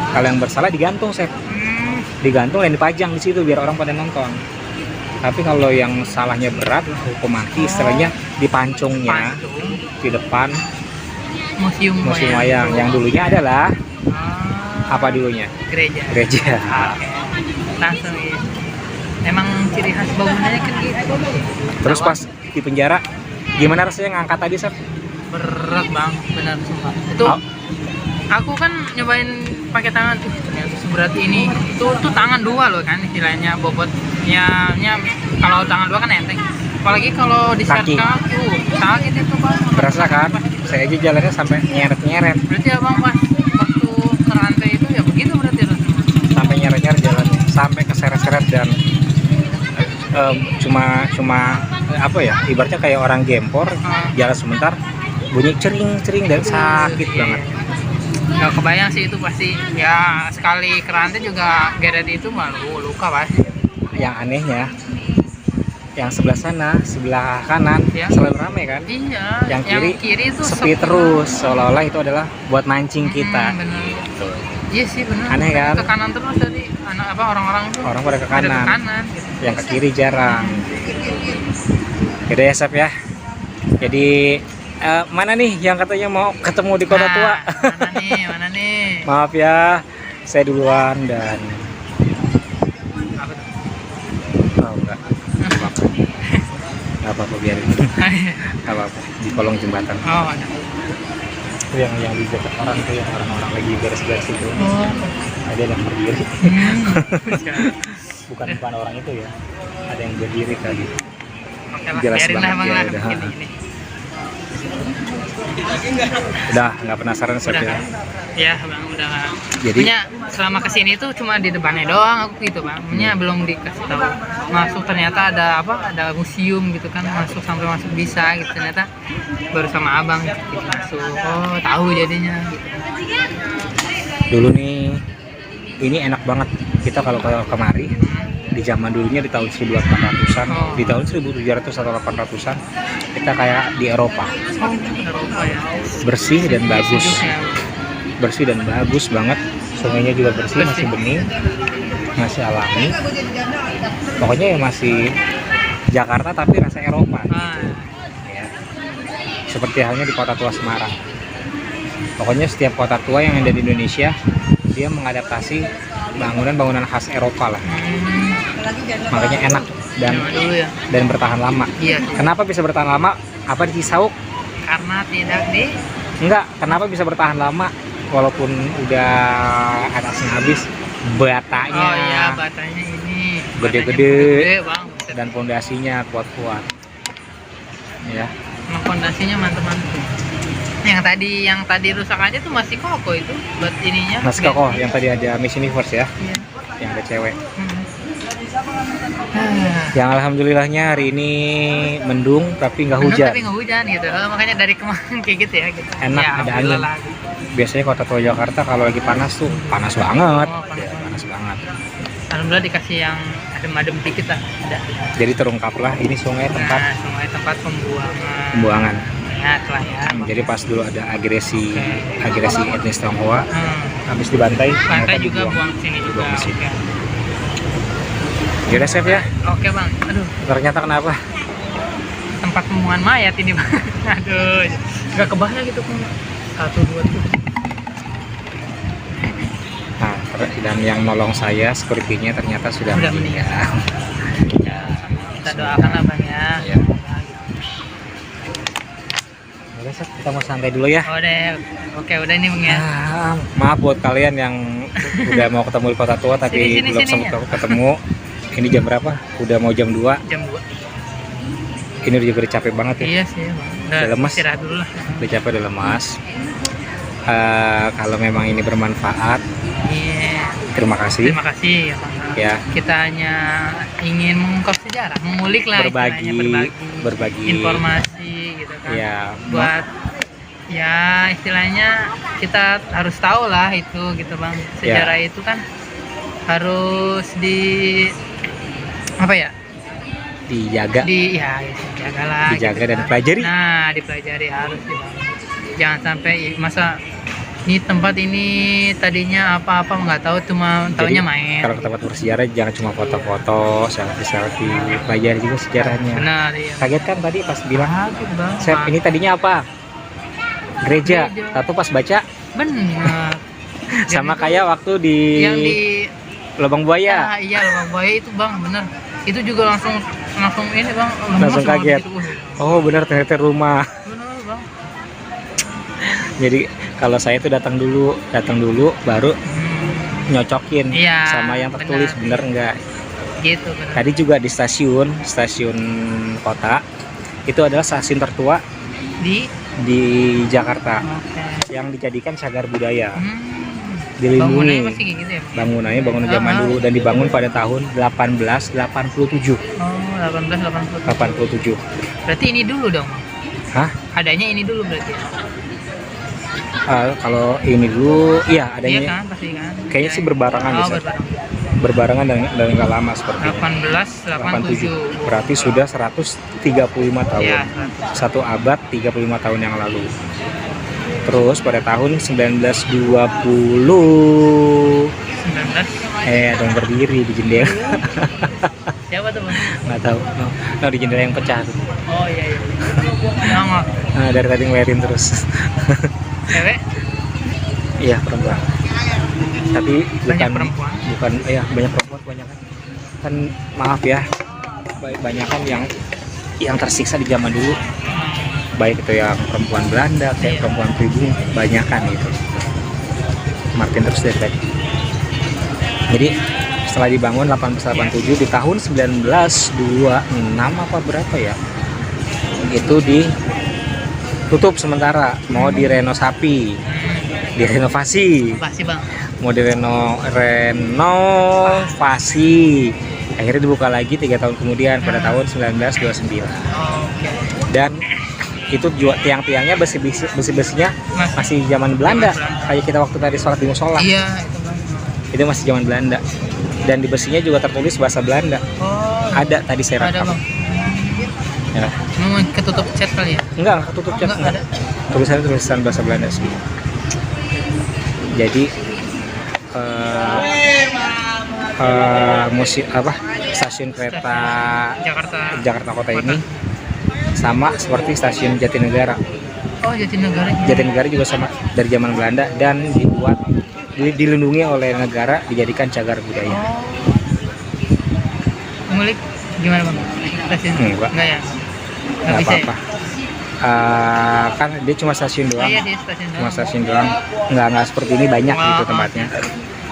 kalau yang bersalah digantung, Sep. Digantung dan dipajang di situ biar orang pada nonton. Tapi kalau yang salahnya berat, hukum mati, istilahnya dipancungnya Pancung di depan museum musim wayang. Yang dulunya adalah apa di dulunya? gereja. Gereja. Oke. Langsung ya. Emang ciri khas bangunannya kan gitu. Terus pas di penjara, gimana rasanya ngangkat tadi, Sep? Berat bang, benar sumpah. Itu Oh. aku kan nyobain pakai tangan tuh, ternyata seberat ini. Tuh tangan dua loh kan istilahnya bobotnya. Kalau tangan dua kan enteng. Apalagi kalau di Kaki. kaki, sakit itu bang. Berasa kan? Saya aja jalannya sampai nyeret-nyeret. Berarti abang pas waktu ke rantai itu ya begitu berarti rasanya. Sampai nyeret-nyeret jalannya. Sampai keseret-seret dan cuma apa ya? Ibaratnya kayak orang gempor, jalan sebentar bunyi cering-cering dan sakit banget. Nggak kebayang sih itu pasti. Ya sekali ke rantai juga geret itu malu luka pasti. Yang anehnya, yang sebelah sana, sebelah kanan Ya. selalu ramai kan? Iya. Yang kiri itu sepi terus, seolah-olah itu adalah buat mancing kita. Bener. Iya sih benar. Aneh kan? Ke kanan terus tadi orang-orang itu. Orang pada ke pada kanan, Ke kanan gitu. yang ke kiri jarang. Yaudah ya, Sep ya. Jadi mana nih yang katanya mau ketemu di kota Nah, tua? Mana nih? Maaf ya, saya duluan dan Apa tuh? oh, enggak apa-apa. Enggak apa-apa, biarin. Enggak apa-apa. Di kolong jembatan. Oh, ada. Itu yang di dekat orang tuh, yang orang-orang lagi beres-beres itu. Oh. Ada yang berdiri. Hmm. Bukan orang itu ya. Ada yang berdiri tadi. Oke lah, Jelas biarin lah banget bang ya, lah. udah. Gini. Udah nggak penasaran, Sep Udah ya. kan? Ya bang, udah nggak. Jadi- Punya selama kesini tuh cuma di depannya doang aku gitu bang. Punya belum dikasih tahu. Masuk ternyata ada apa? Ada museum gitu kan. Masuk sampai masuk bisa gitu. Ternyata baru sama abang gitu, masuk. Oh tahu jadinya. Gitu. Dulu nih ini enak banget kita kalau kemari di zaman dulunya di tahun 1800-an, Oh. di tahun 1700 atau 800-an kita kayak di Eropa. Oh Eropa ya. Bersih dan bagus. Sejuknya. Bersih dan bagus banget. Sungainya juga bersih, masih bening, masih alami. Pokoknya ya masih Jakarta tapi rasa Eropa Ah, ya. Seperti halnya di kota tua Semarang. Pokoknya setiap kota tua yang ada di Indonesia dia mengadaptasi bangunan-bangunan khas Eropa lah. Makanya enak dan zaman dulu ya. bertahan lama. Iya. Kenapa bisa bertahan lama? Apa di Cisauk? Karena tidak di. Enggak, kenapa bisa bertahan lama walaupun udah atasnya habis, batanya Oh iya, batanya ini. Gede-gede. Batanya gede bang. Buset. dan pondasinya kuat-kuat. Ya. Emang fondasinya mantep-mantep. Yang tadi rusak aja tuh masih kokoh itu buat ininya. Mas Koko yang tadi ada Miss Universe ya, Iya. yang ada cewek. Ah. Yang alhamdulillahnya hari ini mendung tapi nggak Bener, hujan. tapi nggak hujan gitu. Makanya dari kemarin kayak gitu ya gitu. Enak, Ya, ada alhamdulillah angin. lah, gitu. Biasanya kota tua Jakarta kalau lagi panas tuh panas banget. Oh, panas Ya, banget. panas banget. Alhamdulillah dikasih yang adem-adem dikit lah. Ada. Jadi terungkaplah ini sungai tempat Nah, sungai tempat pembuangan. pembuangan. Ya, telah ya. Jadi pas dulu ada agresi etnis Tionghoa, habis dibantai, Pantai mereka juga dibuang. buang sini juga. Dibuang di sini. Oke. Yaudah Chef ya, Oke bang. Aduh, ternyata kenapa? tempat pembuangan mayat ini bang. Aduh, nggak kebayang gitu pun. 1, 2, 3. Nah, dan yang nolong saya security-nya ternyata sudah Sudah meninggal. Ya, kita doakan lah bang ya. Ya. Yaudah Chef, kita mau santai dulu ya. Oh deh, oke udah ini bang ya. Maaf buat kalian yang udah mau ketemu di kota tua tapi Sini, belum sini, sempat ketemu. Ini jam berapa? Udah mau jam 2. Jam 2. Ini udah juga capek banget ya. Iya sih bang. Udah lemes? Istirahat dulu lah. Udah capek, udah lemas. Kalau memang ini bermanfaat, Iya. terima kasih Terima kasih ya bang. ya. Kita hanya ingin mengungkap sejarah, mengulik lah Berbagi, istilahnya, berbagi informasi gitu kan. ya. Buat ya istilahnya kita harus tahu lah itu gitu bang. Sejarah itu kan harus apa ya? Dijaga, Dijagalah. dijaga gitu dan kan. pelajari. Nah, dipelajari harus sih bang. Jangan sampai masa ini tempat ini tadinya apa-apa nggak tahu, cuma taunya main. Kalau ke tempat bersejarah jangan cuma foto-foto, selfie, pelajari juga sejarahnya. Benar iya. Kaget kan tadi pas bilang, Bagus, bang. Chef ini tadinya apa? Gereja. Gereja. Tapi pas baca Benar. sama kayak waktu di yang di Lubang Buaya. iya Lubang Buaya itu bang, benar. Itu juga langsung ini bang. Langsung kaget. Gitu. Oh benar, ternyata rumah. Benar bang. Jadi kalau saya tuh datang dulu baru nyocokin Iya, sama yang tertulis bener enggak. Gitu benar. Tadi juga di stasiun kota itu adalah stasiun tertua di Jakarta Oke. yang dijadikan cagar budaya, Bangunannya dilindungi. masih kayak gitu ya bang? Bangunannya bangunan zaman dulu dan dibangun pada tahun 1887. Oh 1887. 87. Berarti ini dulu dong. Hah? Adanya ini dulu berarti ya? Kalau ini dulu, iya Iya adanya. kan pasti kan. Kayaknya sih berbarengan Oh, deh, Chef. berbarengan dan nggak lama seperti ini. 1887. Berarti sudah 135 tahun. Iya, 1 abad 35 tahun yang lalu. Terus pada tahun 1920 19. ada yang berdiri di jendela. Siapa tuh bang? Nggak tahu. No, di jendela yang pecah tuh. Oh iya iya. Nama Nah, dari tadi ngeliatin terus. cewek? Iya, perempuan. Tapi Banyak perempuan. bukan ya, banyak perempuan kebanyakan. Kan maaf ya. Banyak kan yang tersiksa di zaman dulu. Baik itu yang perempuan Belanda, kayak Iya. perempuan pribumi, banyakan itu. Martin terus dari tadi. Jadi setelah dibangun 1887 di tahun 1926 apa berapa ya? Itu ditutup sementara, mau direnovasi. Pasti bang. Mau direnovasi. Akhirnya dibuka lagi 3 tahun kemudian pada tahun 1929. Oh, oke. Dan itu juga tiang-tiangnya besi-besinya masih zaman Belanda. Kayak kita waktu tadi sholat di musola. Iya itu bang. Itu masih zaman Belanda. Dan di besinya juga tertulis bahasa Belanda. Oh. Ada tadi saya Ada rekam. bang. Ya. Memang ketutup cat kali ya? Enggak ketutup cat, Enggak ada. Tulisannya tulisan bahasa Belanda semua. Jadi stasiun kereta Jakarta Kota ini sama seperti stasiun Jatinegara. Oh Jatinegara. Jatinegara juga sama dari zaman Belanda dan dilindungi oleh negara, dijadikan cagar budaya. Oh. Ngulik gimana bang? Stasiun? Enggak. Enggak ya? Nggak bisa ya? apa-apa. Kan dia cuma stasiun Oh, doang. iya sih stasiun doang. Cuma stasiun doang. Nggak seperti ini banyak gitu Oh, tempatnya.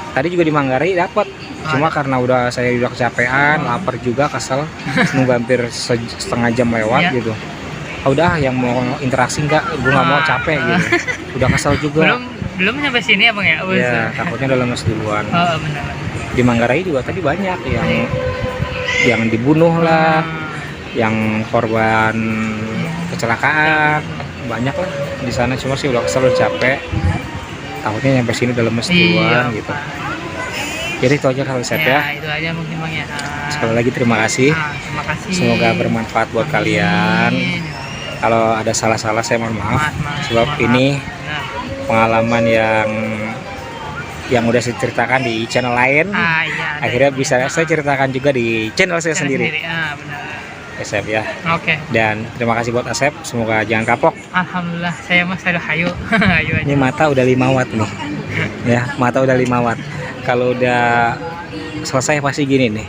Tadi juga di Manggarai dapat. Cuma karena saya udah kecapean, lapar juga, kesel, nunggu hampir setengah jam lewat Iya. gitu. udah yang mau interaksi enggak, gue nggak mau, capek gitu. Udah kesel juga. belum nyampe sini ya bang ya? Oh, Ya takutnya udah lemes duluan. oh benar. Di Manggarai juga tadi banyak yang dibunuh lah, yang korban kecelakaan, banyak lah di sana. Cuma sih udah kesel, udah capek, takutnya nyampe sini udah lemes duluan gitu. Jadi itu aja kalau set ya. Itu aja mungkin bang ya. Sekali lagi terima kasih. Terima kasih. Semoga bermanfaat buat kalian. Kalau ada salah-salah saya mohon maaf. Sebab ini pengalaman yang udah saya ceritakan di channel lain. Iya, Akhirnya bisa saya ceritakan juga di channel saya sendiri. Benar. Asep ya. Oke. Dan terima kasih buat Asep. Semoga jangan kapok. Alhamdulillah saya mas ada hayu. Hayu aja. Ini mata udah 5 watt nih. Ya, mata udah 5 watt. Kalau udah selesai pasti gini nih.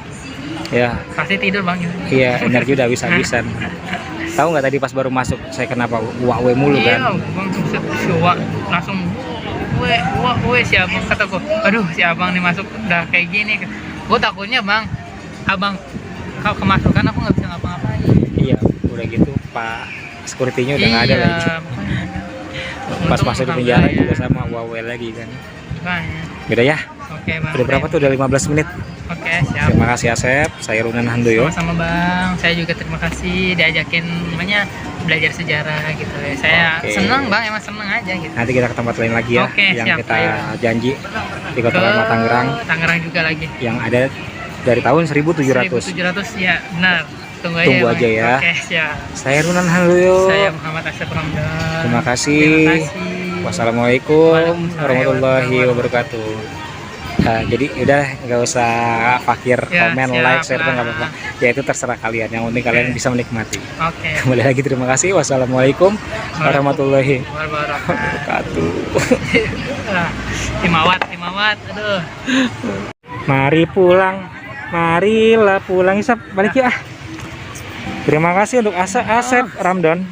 Ya. Pasti tidur bang. Iya, energi udah habis-habisan. Tahu nggak tadi pas baru masuk saya kenapa wawe mulu kan? Iya, bang langsung we si abang kataku, aduh si abang nih masuk udah kayak gini. Gue takutnya bang, abang kalau kemasukan aku nggak bisa ngapa-ngapain. Iya, udah gitu Pak security-nya udah nggak ada lagi. Pas masuk di penjara juga sama wawe lagi kan. Beda ya. Oke bang. Udah berapa tuh? Udah 15 menit. Oke, siap. Terima kasih Asep, saya Runan Handoyo. Sama-sama bang, saya juga terima kasih diajakin namanya belajar sejarah gitu ya. Saya senang bang, emang senang aja gitu. Nanti kita ke tempat lain lagi ya, yang siap, kita janji di Kota Ke Lama Tangerang. Tangerang juga lagi. Yang ada dari tahun 1700. 1700 ya, benar. Tunggu aja ya. Oke, siap. Saya Runan Handoyo. Saya Muhammad Asep Ramdan. Terima kasih. Wassalamualaikum warahmatullahi wabarakatuh. Nah, jadi udah nggak usah fakir, komen, like, share tuh nggak apa-apa. Ya itu terserah kalian. Yang penting kalian bisa menikmati. Oke. Kembali lagi terima kasih. Wassalamualaikum warahmatullahi wabarakatuh. Timawat, aduh. Mari pulang, marilah pulang. Isap balik ya. Terima kasih untuk Asep Ramdan.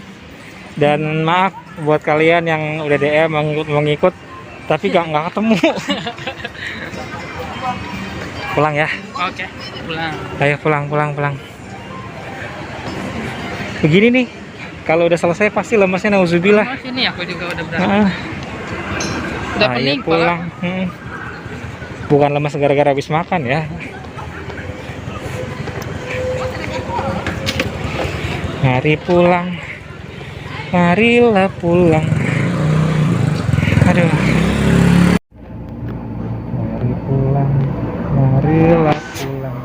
Dan maaf buat kalian yang udah DM mengikut tapi nggak ketemu. Pulang ya. Oke, pulang. Ayo pulang. Begini nih, kalau udah selesai pasti lemesnya nauzubillah. Ini aku juga udah berangkat. Udah pening pulang. Bukan lemes gara-gara habis makan ya. Mari pulang, marilah pulang. Aduh. Mari pulang, marilah pulang.